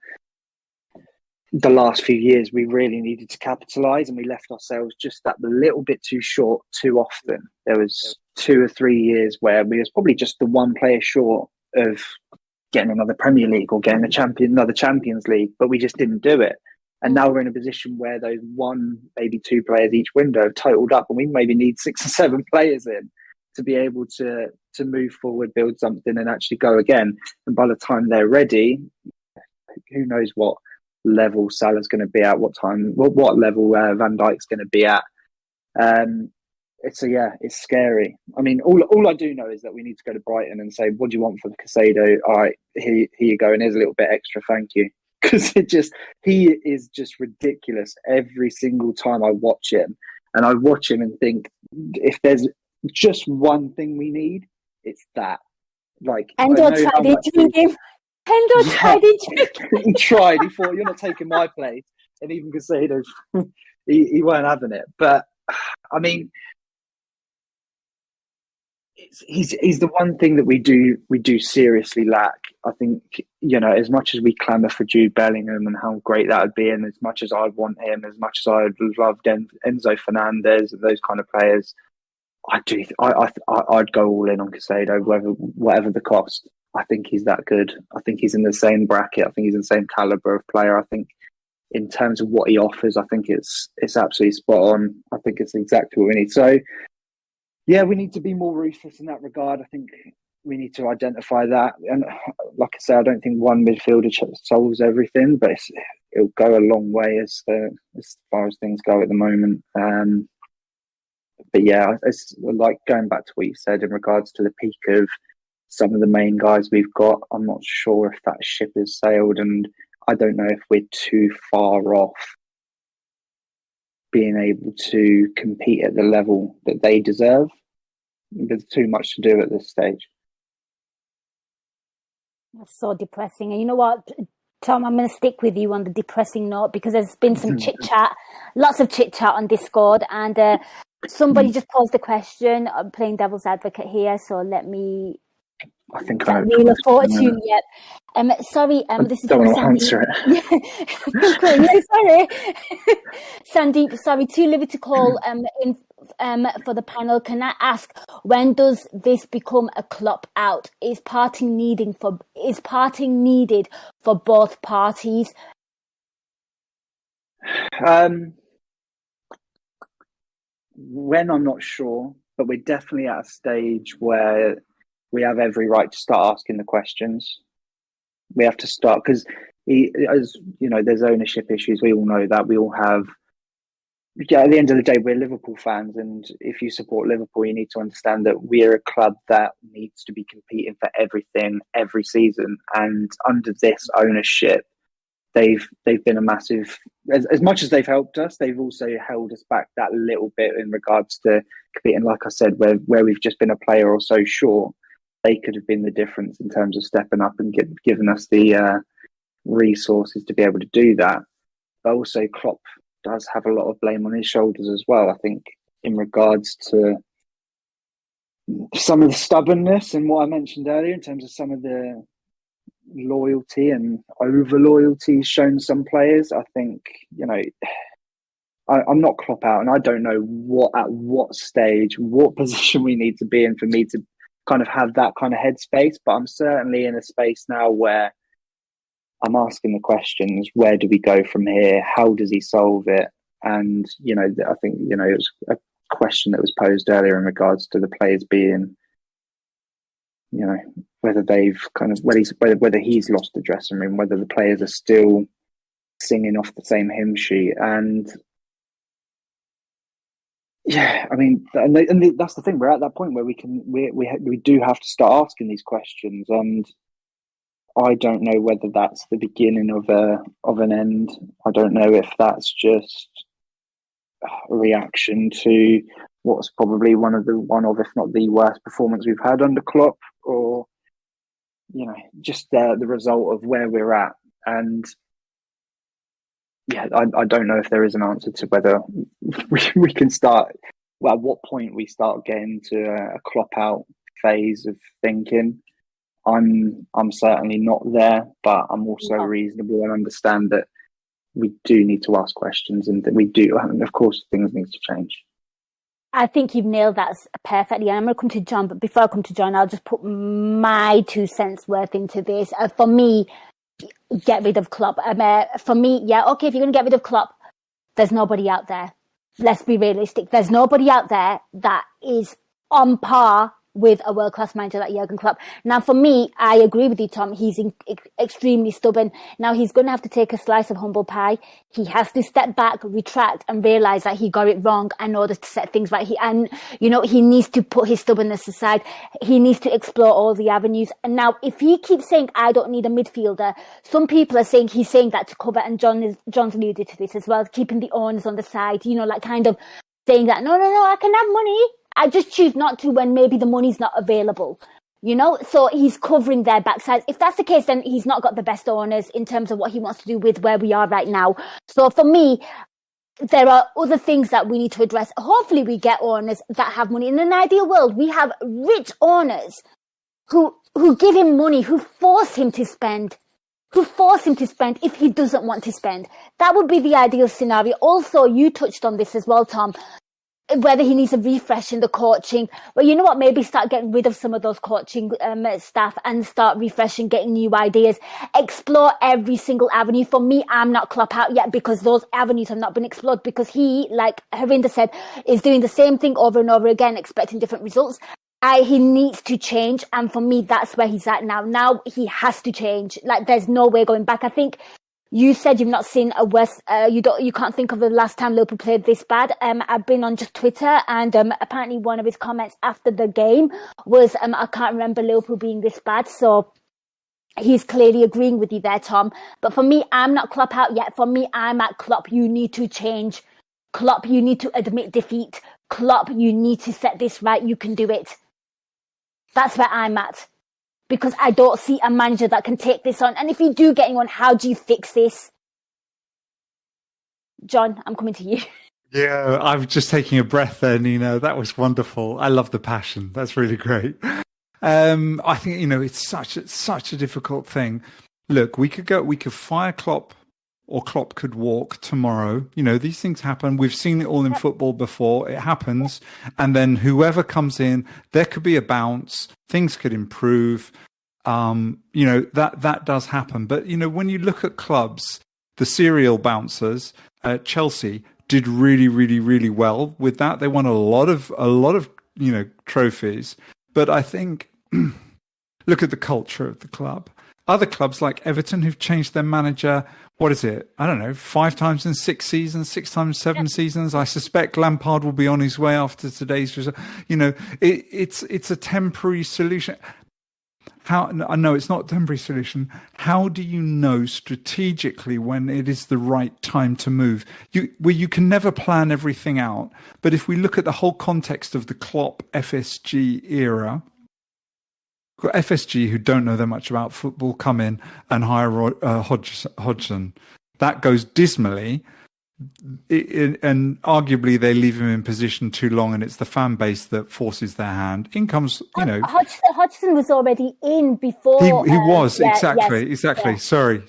the last few years we really needed to capitalise, and we left ourselves just that little bit too short too often. There was 2 or 3 years where we was probably just the one player short of getting another Premier League or getting another Champions League, but we just didn't do it. And now we're in a position where those 1, maybe 2 players each window have totaled up, and we maybe need 6 or 7 players in to be able to move forward, build something and actually go again. And by the time they're ready, who knows what level Salah's going to be at, what level Van Dijk's going to be at. It's scary. I mean, all I do know is that we need to go to Brighton and say, what do you want for the Caicedo? All right, here you go, and here's a little bit extra, thank you. Because he is just ridiculous every single time I watch him. And I watch him and think, if there's just one thing we need, it's that. Like, Endo tried injuring him. He tried. He thought, you're not taking my place. And even Caicedo, he weren't having it. But, I mean, he's the one thing that we do seriously lack. I think, as much as we clamour for Jude Bellingham and how great that would be, and as much as I want him, as much as I'd love Enzo Fernandez and those kind of players, I'd go all in on Caicedo, whatever the cost. I think he's that good. I think he's in the same bracket. I think he's in the same calibre of player. I think in terms of what he offers, I think it's absolutely spot on. I think it's exactly what we need. So, yeah, we need to be more ruthless in that regard. I think we need to identify that. And like I say, I don't think one midfielder solves everything, but it'll go a long way as far as things go at the moment. But yeah, it's like going back to what you said in regards to the peak of some of the main guys we've got. I'm not sure if that ship has sailed, and I don't know if we're too far off being able to compete at the level that they deserve. There's too much to do at this stage. That's so depressing. And you know what, Tom, I'm going to stick with you on the depressing note, because there's been some lots of chit chat on Discord, and somebody just posed the question. I'm playing devil's advocate here, so let me. I think I Wheel of Fortune. Yep. Sorry. This is don't want to answer it. Sorry, Sandeep. Sorry, too livid to call in for the panel. Can I ask, when does this become a Klopp out? Is parting needed for both parties? When, I'm not sure, but we're definitely at a stage where we have every right to start asking the questions. We have to start, because as you know, there's ownership issues. We all know that. We all have. Yeah, at the end of the day, we're Liverpool fans, and if you support Liverpool, you need to understand that we're a club that needs to be competing for everything every season. And under this ownership, they've been a massive. As much as they've helped us, they've also held us back that little bit in regards to competing. Like I said, where we've just been a player or so short, they could have been the difference in terms of stepping up and giving us the resources to be able to do that. But also, Klopp does have a lot of blame on his shoulders as well. I think in regards to some of the stubbornness and what I mentioned earlier in terms of some of the loyalty and over loyalty shown some players. I think, I'm not Klopp out, and I don't know at what stage, what position we need to be in for me to kind of have that kind of headspace. But I'm certainly in a space now where I'm asking the questions: where do we go from here? How does he solve it? And I think it was a question that was posed earlier in regards to the players being, whether they've kind of whether he's lost the dressing room, whether the players are still singing off the same hymn sheet. And yeah, I mean, and that's the thing. We're at that point where we do have to start asking these questions, and I don't know whether that's the beginning of an end. I don't know if that's just a reaction to what's probably one of, if not the worst performance we've had under Klopp, or just the result of where we're at. And yeah, I don't know if there is an answer to whether we can start. Well, at what point we start getting to a Klopp out phase of thinking. I'm certainly not there, but I'm also reasonable and understand that we do need to ask questions, and that we do. And of course, things need to change. I think you've nailed that perfectly. I'm going to come to John, but before I come to John, I'll just put my 2 cents worth into this. For me, get rid of Klopp. For me, yeah, okay, if you're going to get rid of Klopp, there's nobody out there. Let's be realistic. There's nobody out there that is on par with a world-class manager like Jurgen Klopp. Now, for me, I agree with you, Tom. He's extremely stubborn. Now, he's going to have to take a slice of humble pie. He has to step back, retract, and realise that he got it wrong in order to set things right. He needs to put his stubbornness aside. He needs to explore all the avenues. And now, if he keeps saying, I don't need a midfielder, some people are saying he's saying that to cover, and John's alluded to this as well, keeping the owners on the side, like kind of saying that, no, I can have money. I just choose not to when maybe the money's not available, So he's covering their backsides. If that's the case, then he's not got the best owners in terms of what he wants to do with where we are right now. So for me, there are other things that we need to address. Hopefully we get owners that have money. In an ideal world, we have rich owners who give him money, who force him to spend if he doesn't want to spend. That would be the ideal scenario. Also, you touched on this as well, Tom, whether he needs a refresh in the coaching. Well, you know what? Maybe start getting rid of some of those coaching staff and start refreshing, getting new ideas. Explore every single avenue. For me, I'm not Klopp out yet because those avenues have not been explored, because he, like Harinder said, is doing the same thing over and over again, expecting different results. He needs to change, and for me, that's where he's at now. Now he has to change. Like, there's no way going back. I think you said you've not seen a worse. You can't think of the last time Liverpool played this bad. I've been on just Twitter, and apparently one of his comments after the game was, "I can't remember Liverpool being this bad." So he's clearly agreeing with you there, Tom. But for me, I'm not Klopp out yet. For me, I'm at Klopp. You need to change. Klopp, you need to admit defeat. Klopp, you need to set this right. You can do it. That's where I'm at, because I don't see a manager that can take this on. And if you do get one, how do you fix this? John, I'm coming to you. Yeah, I'm just taking a breath there, Nina. That was wonderful. I love the passion. That's really great. I think, it's such a difficult thing. Look, we could fire Klopp, or Klopp could walk tomorrow. These things happen. We've seen it all in football before. It happens. And then whoever comes in, there could be a bounce. Things could improve. That does happen. But, when you look at clubs, the serial bouncers, Chelsea did really, really, really well with that. They won a lot of trophies. But I think, look at the culture of the club. Other clubs like Everton, who've changed their manager, what is it? I don't know, 5 times in 6 seasons, 6 times 7 seasons. I suspect Lampard will be on his way after today's result. It's a temporary solution. No, it's not a temporary solution. How do you know strategically when it is the right time to move? You can never plan everything out. But if we look at the whole context of the Klopp FSG era, FSG, who don't know that much about football, come in and hire Hodgson. That goes dismally, and arguably they leave him in position too long, and it's the fan base that forces their hand. In comes, Hodgson was already in before. He was exactly. Yeah. Sorry.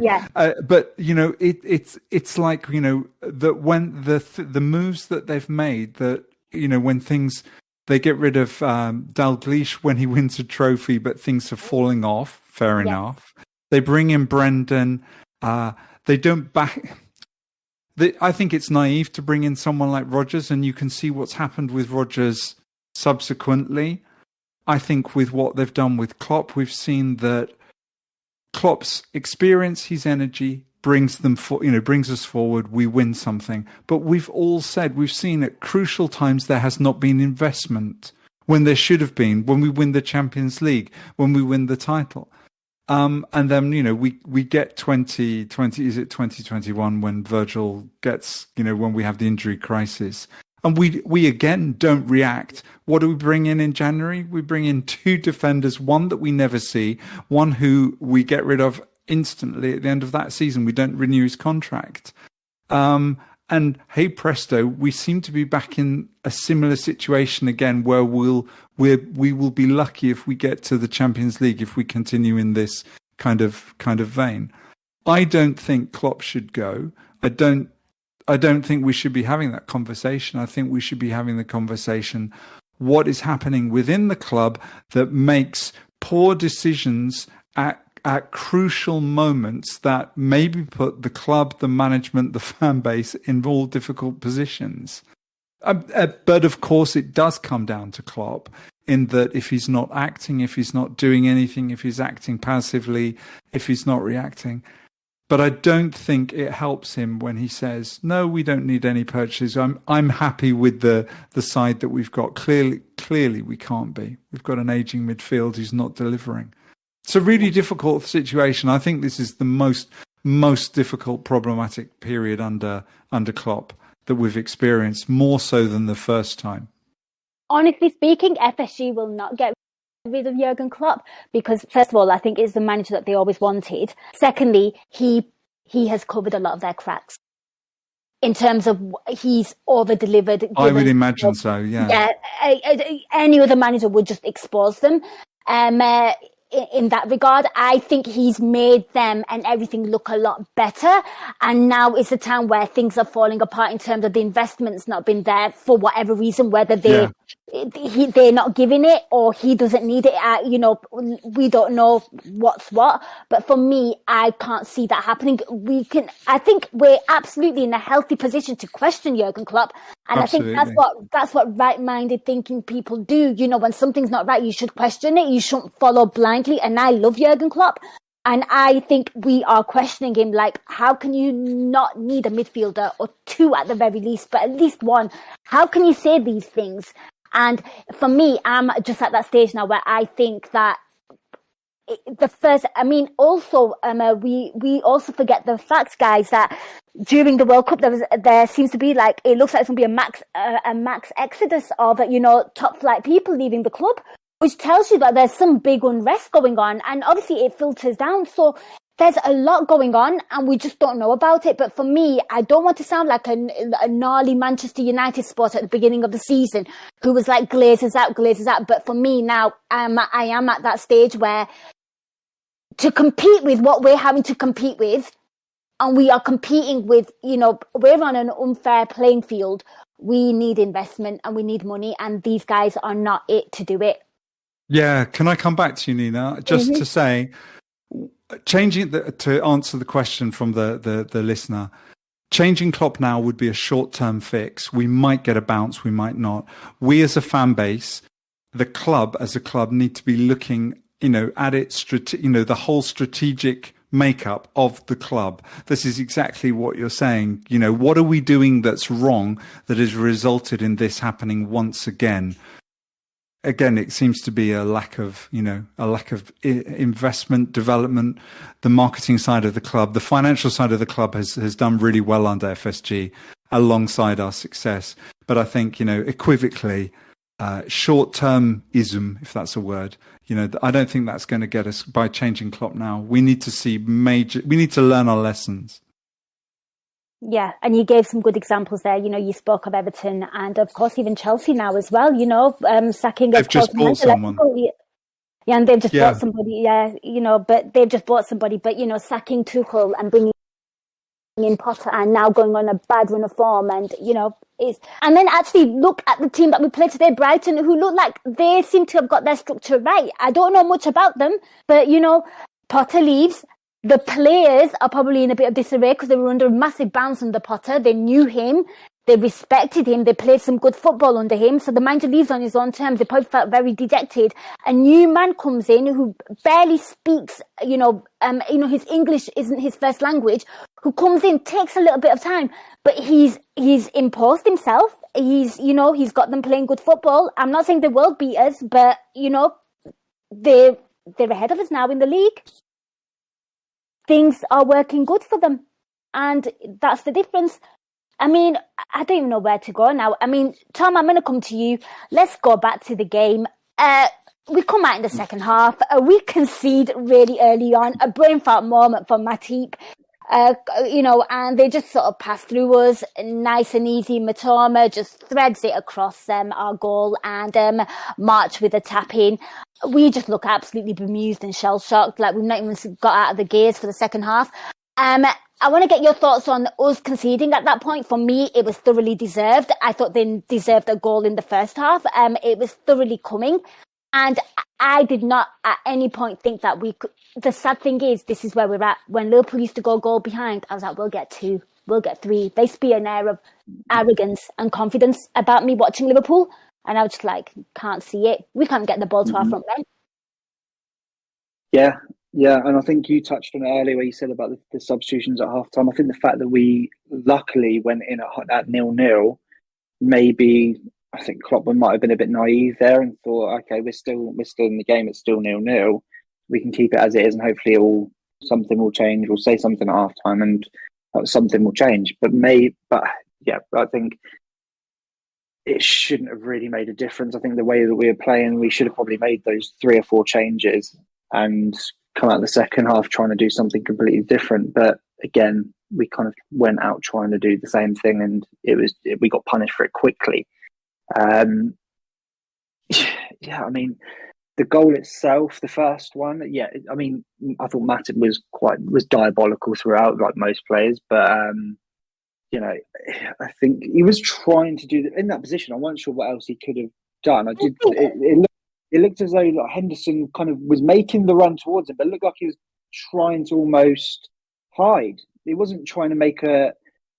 Yeah. But it's like that when the moves that they've made, that when things. They get rid of Dalglish when he wins a trophy, but things are falling off. Fair enough. They bring in Brendan. They don't back. I think it's naive to bring in someone like Rodgers, and you can see what's happened with Rodgers subsequently. I think with what they've done with Klopp, we've seen that Klopp's experience, his energy, brings us forward. We win something. But we've seen at crucial times there has not been investment when there should have been, when we win the Champions League, when we win the title. And then, we get 2021 when Virgil gets, when we have the injury crisis. And we again don't react. What do we bring in January? We bring in 2 defenders, one that we never see, one who we get rid of instantly at the end of that season. We don't renew his contract. And hey presto, we seem to be back in a similar situation again, where we will be lucky if we get to the Champions League if we continue in this kind of vein. I don't think Klopp should go. I don't think we should be having that conversation. I think we should be having the conversation, what is happening within the club that makes poor decisions at crucial moments that maybe put the club, the management, the fan base in all difficult positions. But of course, it does come down to Klopp. in that if he's not acting, if he's not doing anything, if he's acting passively, if he's not reacting. But I don't think it helps him when he says, no, we don't need any purchases. I'm happy with the side that we've got. Clearly we can't be. We've got an aging midfield who's not delivering. It's a really difficult situation. I think this is the most difficult, problematic period under Klopp that we've experienced, more so than the first time. Honestly speaking, FSG will not get rid of Jurgen Klopp because, first of all, I think it's the manager that they always wanted. Secondly, he has covered a lot of their cracks in terms of he's over-delivered. I would imagine so, yeah. Yeah, any other manager would just expose them. In that regard, I think he's made them and everything look a lot better. And now is the time where things are falling apart in terms of the investment's not been there for whatever reason, whether they're not giving it or he doesn't need it. We don't know what's what. But for me, I can't see that happening. I think we're absolutely in a healthy position to question Jurgen Klopp. And absolutely. I think that's what right-minded thinking people do. When something's not right, you should question it. You shouldn't follow blindly. And I love Jurgen Klopp. And I think we are questioning him, like, how can you not need a midfielder or two at the very least, but at least one? How can you say these things? And for me, I'm just at that stage now where I think that we also forget the facts, guys, that during the World Cup there seems to be it looks like it's going to be a max exodus of top flight people leaving the club, which tells you that there's some big unrest going on, and obviously it filters down. So there's a lot going on and we just don't know about it. But for me, I don't want to sound like a gnarly Manchester United supporter at the beginning of the season who was like Glazers out. But for me now, I am at that stage where to compete with what we're having to compete with, and we are competing with, we're on an unfair playing field. We need investment and we need money, and these guys are not it to do it. Yeah, can I come back to you, Nina? Just to say, to answer the question from the listener, changing Klopp now would be a short-term fix. We might get a bounce, we might not. We as a fan base, the club as a club, need to be looking, at it, the whole strategic makeup of the club. This is exactly what you're saying. What are we doing that's wrong that has resulted in this happening once again? Again, it seems to be a lack of investment, development. The marketing side of the club, the financial side of the club has done really well under FSG alongside our success. But I think, equivocally, short-termism, if that's a word, I don't think that's going to get us by changing Klopp now. We need to learn our lessons. Yeah, and you gave some good examples there. You spoke of Everton and, of course, even Chelsea now as well, sacking... They've just bought someone. Yeah, and they've just bought somebody, but they've just bought somebody. But, sacking Tuchel and bringing in Potter and now going on a bad run of form and, and then actually look at the team that we played today, Brighton, who look like they seem to have got their structure right. I don't know much about them, but, Potter leaves. The players are probably in a bit of disarray because they were under a massive bounce under Potter. They knew him. They respected him. They played some good football under him. So the manager leaves on his own terms. They probably felt very dejected. A new man comes in who barely speaks, his English isn't his first language, who comes in, takes a little bit of time, but he's imposed himself. He's got them playing good football. I'm not saying they're world beaters, but, they're ahead of us now in the league. Things are working good for them. And that's the difference. I mean, I don't even know where to go now. I mean, Tom, I'm going to come to you. Let's go back to the game. We come out in the second half. We concede really early on. A brain fart moment for Matip. And they just sort of pass through us nice and easy. Matoma just threads it across our goal and March with a tap in. We just look absolutely bemused and shell-shocked, like we've not even got out of the gears for the second half. I want to get your thoughts on us conceding at that point. For me, it was thoroughly deserved. I thought they deserved a goal in the first half. It was thoroughly coming. And I did not at any point think that we could. The sad thing is, this is where we're at. When Liverpool used to go goal behind, I was like, we'll get 2, we'll get 3. There used to be an air of arrogance and confidence about me watching Liverpool. And I was just like, can't see it. We can't get the ball to our front men. Yeah, and I think you touched on it earlier where you said about the substitutions at half time. I think the fact that we luckily went in at 0-0, maybe I think Klopp might have been a bit naive there and thought, okay, we're still in the game, it's still 0-0. We can keep it as it is, and hopefully something will change. We'll say something at half time, and something will change. But I think it shouldn't have really made a difference. I think the way that we were playing, we should have probably made those 3 or 4 changes and come out the second half trying to do something completely different. But again, we kind of went out trying to do the same thing, and we got punished for it quickly. I mean, the goal itself, the first one, I mean, I thought Matip was diabolical throughout, like most players, but I think he was trying to do in that position. I wasn't sure what else he could have done. It looked as though like Henderson kind of was making the run towards him, but it looked like he was trying to almost hide. He wasn't trying to make an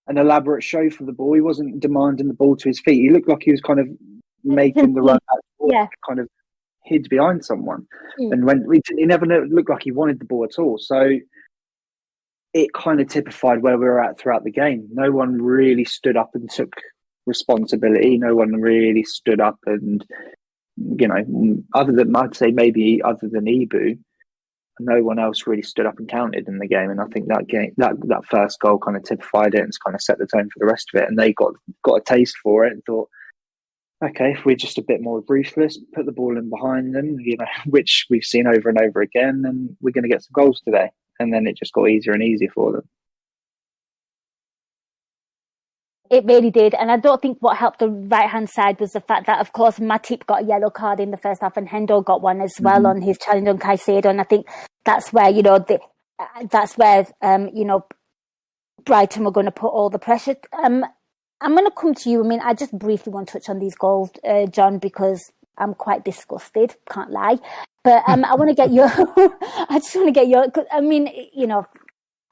elaborate show for the ball. He wasn't demanding the ball to his feet. He looked like he was kind of making the run out, kind of hid behind someone. And when he never looked like he wanted the ball at all. So it kind of typified where we were at throughout the game. No one really stood up and took responsibility. No one really stood up and, other than Ibu, no one else really stood up and counted in the game. And I think that first goal kind of typified it and kind of set the tone for the rest of it. And they got a taste for it and thought, okay, if we're just a bit more ruthless, put the ball in behind them, which we've seen over and over again, then we're going to get some goals today. And then it just got easier and easier for them. It really did. And I don't think what helped the right-hand side was the fact that, of course, Matip got a yellow card in the first half and Hendo got one as well on his challenge on Caicedo. And I think that's where, Brighton were going to put all the pressure. I'm going to come to you. I mean, I just briefly want to touch on these goals, John, because I'm quite disgusted, can't lie. But I want to get your, I just want to get your, I mean,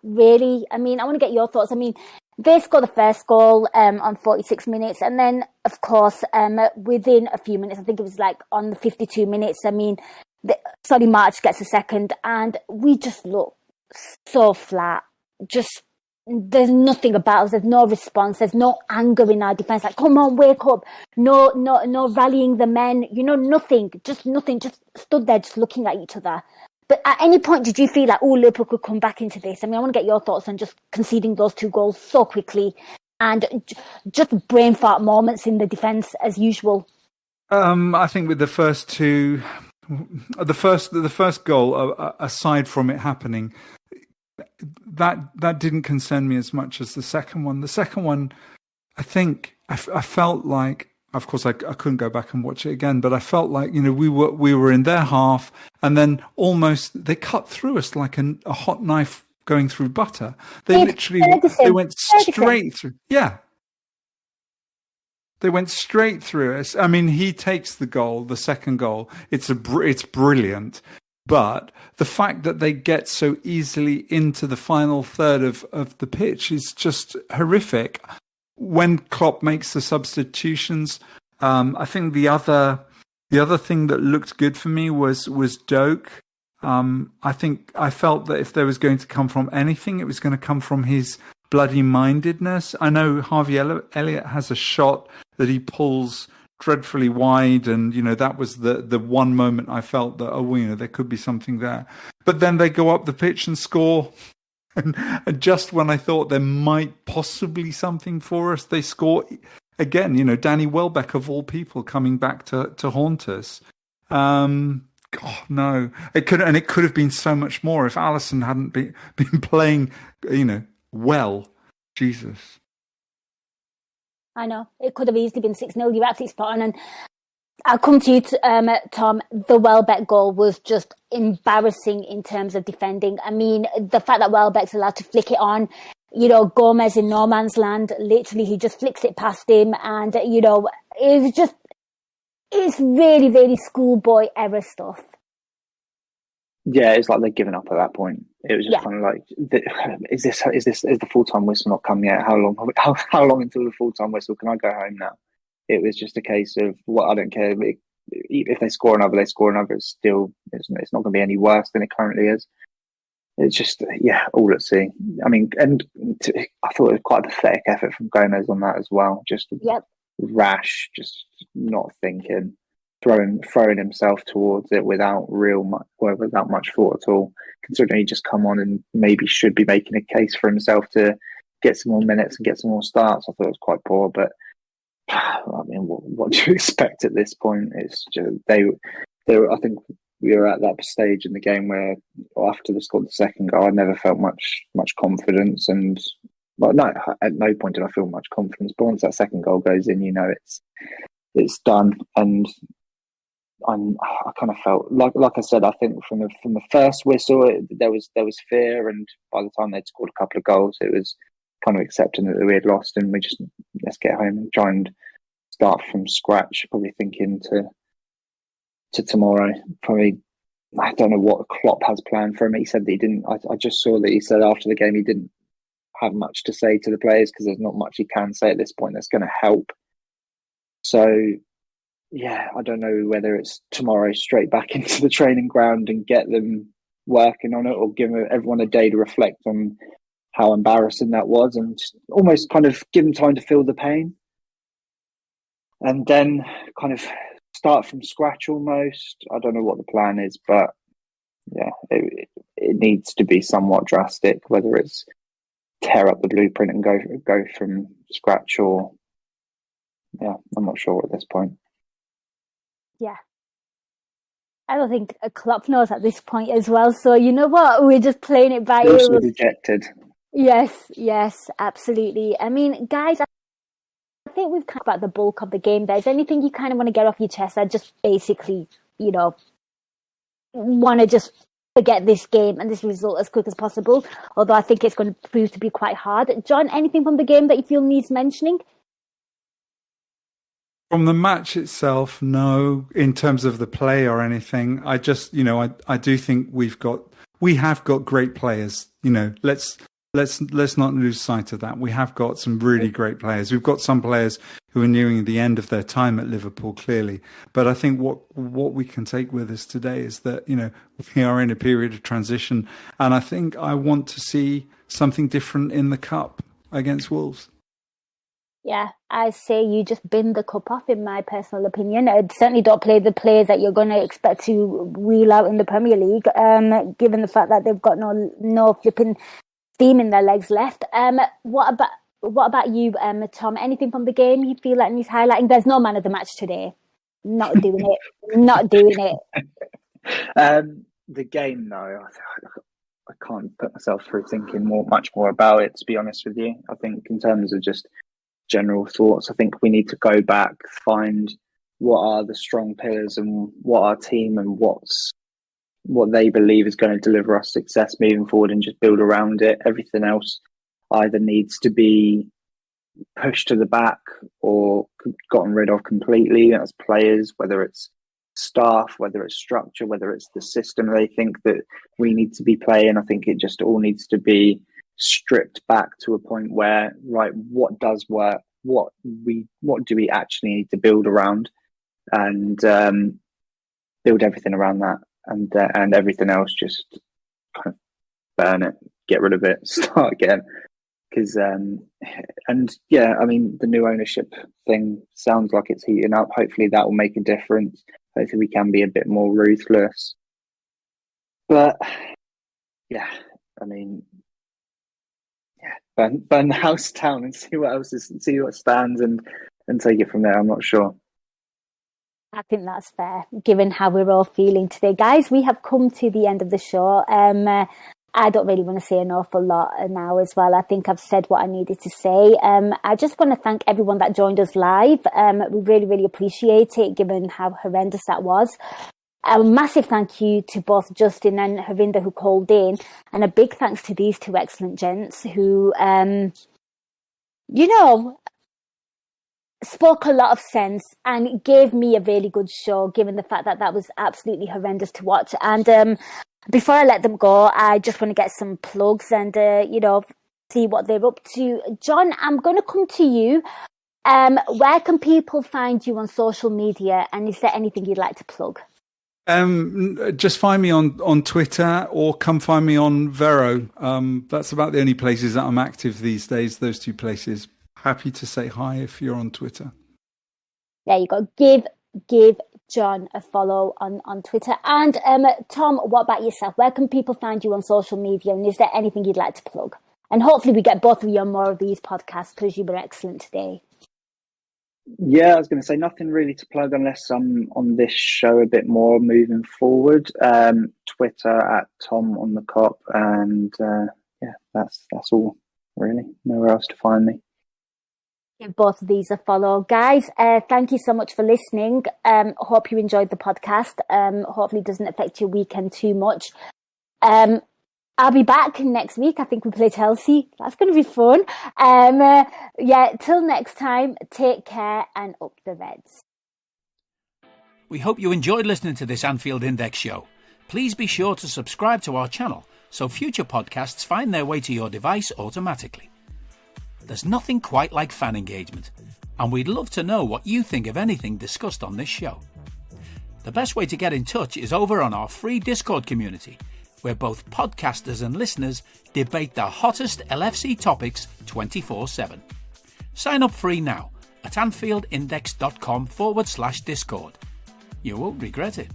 really, I mean, I want to get your thoughts. I mean, they scored the first goal on 46 minutes. And then, of course, within a few minutes, I think it was like on the 52 minutes, I mean, Solly March gets a second and we just look so flat. Just, there's nothing about us. There's no response. There's no anger in our defence. Like, come on, wake up. No rallying the men. Nothing. Just nothing. Just stood there, just looking at each other. But at any point, did you feel like, Liverpool could come back into this? I mean, I want to get your thoughts on just conceding those 2 goals so quickly and just brain fart moments in the defence as usual. I think with the first 2, the first goal, aside from it happening, that didn't concern me as much as the second one. The second one, I think I felt like, of course, I couldn't go back and watch it again, but I felt like, we were in their half and then almost they cut through us like a hot knife going through butter. They went straight through. Yeah. They went straight through us. I mean, he takes the second goal. It's brilliant. But the fact that they get so easily into the final third of the pitch is just horrific. When Klopp makes the substitutions, I think the other thing that looked good for me was Doak. I felt that if there was going to come from anything, it was going to come from his bloody mindedness. I know Harvey Elliott has a shot that he pulls dreadfully wide, and that was the one moment I felt that there could be something there. But then they go up the pitch and score. And just when I thought there might possibly something for us, they score again. Danny Welbeck of all people coming back to haunt us. No, it could have been so much more if Alisson hadn't been playing, well. Jesus. I know it could have easily been 6-0. You're absolutely spot on, and I'll come to you, Tom. The Welbeck goal was just embarrassing in terms of defending. I mean, the fact that Welbeck's allowed to flick it on, Gomez in no man's land, literally he just flicks it past him, and it's really, really schoolboy error stuff. Yeah, it's like they're giving up at that point. It was just kind of like, is the full-time whistle not come yet? How long until the full-time whistle? Can I go home now? it was just a case of, well, I don't care if they score another, they score another. It's not going to be any worse than it currently is. It's just, all at sea. I mean, I thought it was quite a pathetic effort from Gomez on that as well. Just rash, just not thinking, throwing himself towards it without much thought at all. Considering he just come on and maybe should be making a case for himself to get some more minutes and get some more starts. I thought it was quite poor, but I mean, what do you expect at this point? It's just they were. I think we were at that stage in the game where after they scored the second goal, I never felt much confidence, and no, at no point did I feel much confidence. But once that second goal goes in, it's done, and I kind of felt like I said. I think from the first whistle, there was fear, and by the time they'd scored a couple of goals, it was kind of accepting that we had lost, and let's get home and try and start from scratch. Probably thinking to tomorrow. Probably, I don't know what Klopp has planned for him. He said that he didn't. I just saw that he said after the game he didn't have much to say to the players because there's not much he can say at this point that's going to help. So, I don't know whether it's tomorrow straight back into the training ground and get them working on it, or give everyone a day to reflect on how embarrassing that was and almost kind of give them time to feel the pain. And then kind of start from scratch almost. I don't know what the plan is, but it needs to be somewhat drastic, whether it's tear up the blueprint and go from scratch, or I'm not sure at this point. Yeah. I don't think a Klopp knows at this point as well. So you know what? We're just playing it by ear. Rejected. Yes, absolutely. I mean, guys, I think we've talked about the bulk of the game there. Is there anything you kind of want to get off your chest? I just basically, want to just forget this game and this result as quick as possible, although I think it's going to prove to be quite hard. Jon, anything from the game that you feel needs mentioning? From the match itself, no. In terms of the play or anything, I just, I do think we have got great players. Let's not lose sight of that. We have got some really great players. We've got some players who are nearing the end of their time at Liverpool, clearly. But I think what we can take with us today is that, we are in a period of transition. And I think I want to see something different in the Cup against Wolves. Yeah, I say you just bin the Cup off, in my personal opinion. I certainly don't play the players that you're going to expect to wheel out in the Premier League, given the fact that they've got no flipping steam in their legs left. What about you, Tom? Anything from the game you feel like needs highlighting? There's no man of the match today. Not doing it. The game, no. I can't put myself through thinking much more about it, to be honest with you. I think in terms of just general thoughts, I think we need to go back, find what are the strong pillars and what our team and what they believe is going to deliver us success moving forward, and just build around it. Everything else either needs to be pushed to the back or gotten rid of completely as players, whether it's staff, whether it's structure, whether it's the system they think that we need to be playing. I think it just all needs to be stripped back to a point where, right, what does work? What do we actually need to build around, and build everything around that, and everything else just kind of burn it, get rid of it, start again. Because I mean, the new ownership thing sounds like it's heating up. Hopefully that will make a difference. Hopefully we can be a bit more ruthless. But I mean, burn the house down and see what stands, and take it from there. I'm not sure. I think that's fair, given how we're all feeling today. Guys, we have come to the end of the show. I don't really want to say an awful lot now as well. I think I've said what I needed to say. I just want to thank everyone that joined us live. We really, really appreciate it, given how horrendous that was. A massive thank you to both Justin and Harinder who called in, and a big thanks to these two excellent gents who, spoke a lot of sense and gave me a really good show, given the fact that that was absolutely horrendous to watch. And before I let them go, I just want to get some plugs and, see what they're up to. Jon, I'm going to come to you. Where can people find you on social media, and is there anything you'd like to plug? Just find me on Twitter, or come find me on Vero. That's about the only places that I'm active these days, those two places. Happy to say hi if you're on Twitter. There you go. Give Jon a follow on Twitter. And Tom, what about yourself? Where can people find you on social media, and is there anything you'd like to plug? And hopefully we get both of you on more of these podcasts, because you were excellent today. Yeah, I was going to say nothing really to plug unless I'm on this show a bit more moving forward. Twitter at Tom on the Cop, and that's all really. Nowhere else to find me. Give both of these a follow, guys. Thank you so much for listening. Hope you enjoyed the podcast. Hopefully it doesn't affect your weekend too much. I'll be back next week. I think we play Chelsea. That's going to be fun. Till next time, take care and up the Reds. We hope you enjoyed listening to this Anfield Index show. Please be sure to subscribe to our channel so future podcasts find their way to your device automatically. There's nothing quite like fan engagement, and we'd love to know what you think of anything discussed on this show. The best way to get in touch is over on our free Discord community, where both podcasters and listeners debate the hottest LFC topics 24/7. Sign up free now at AnfieldIndex.com/Discord. You won't regret it.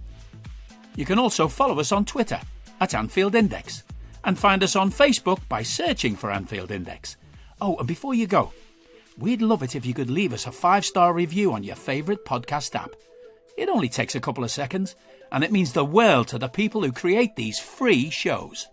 You can also follow us on Twitter at Anfield Index, and find us on Facebook by searching for Anfield Index. Oh, and before you go, we'd love it if you could leave us a 5-star review on your favourite podcast app. It only takes a couple of seconds, and it means the world to the people who create these free shows.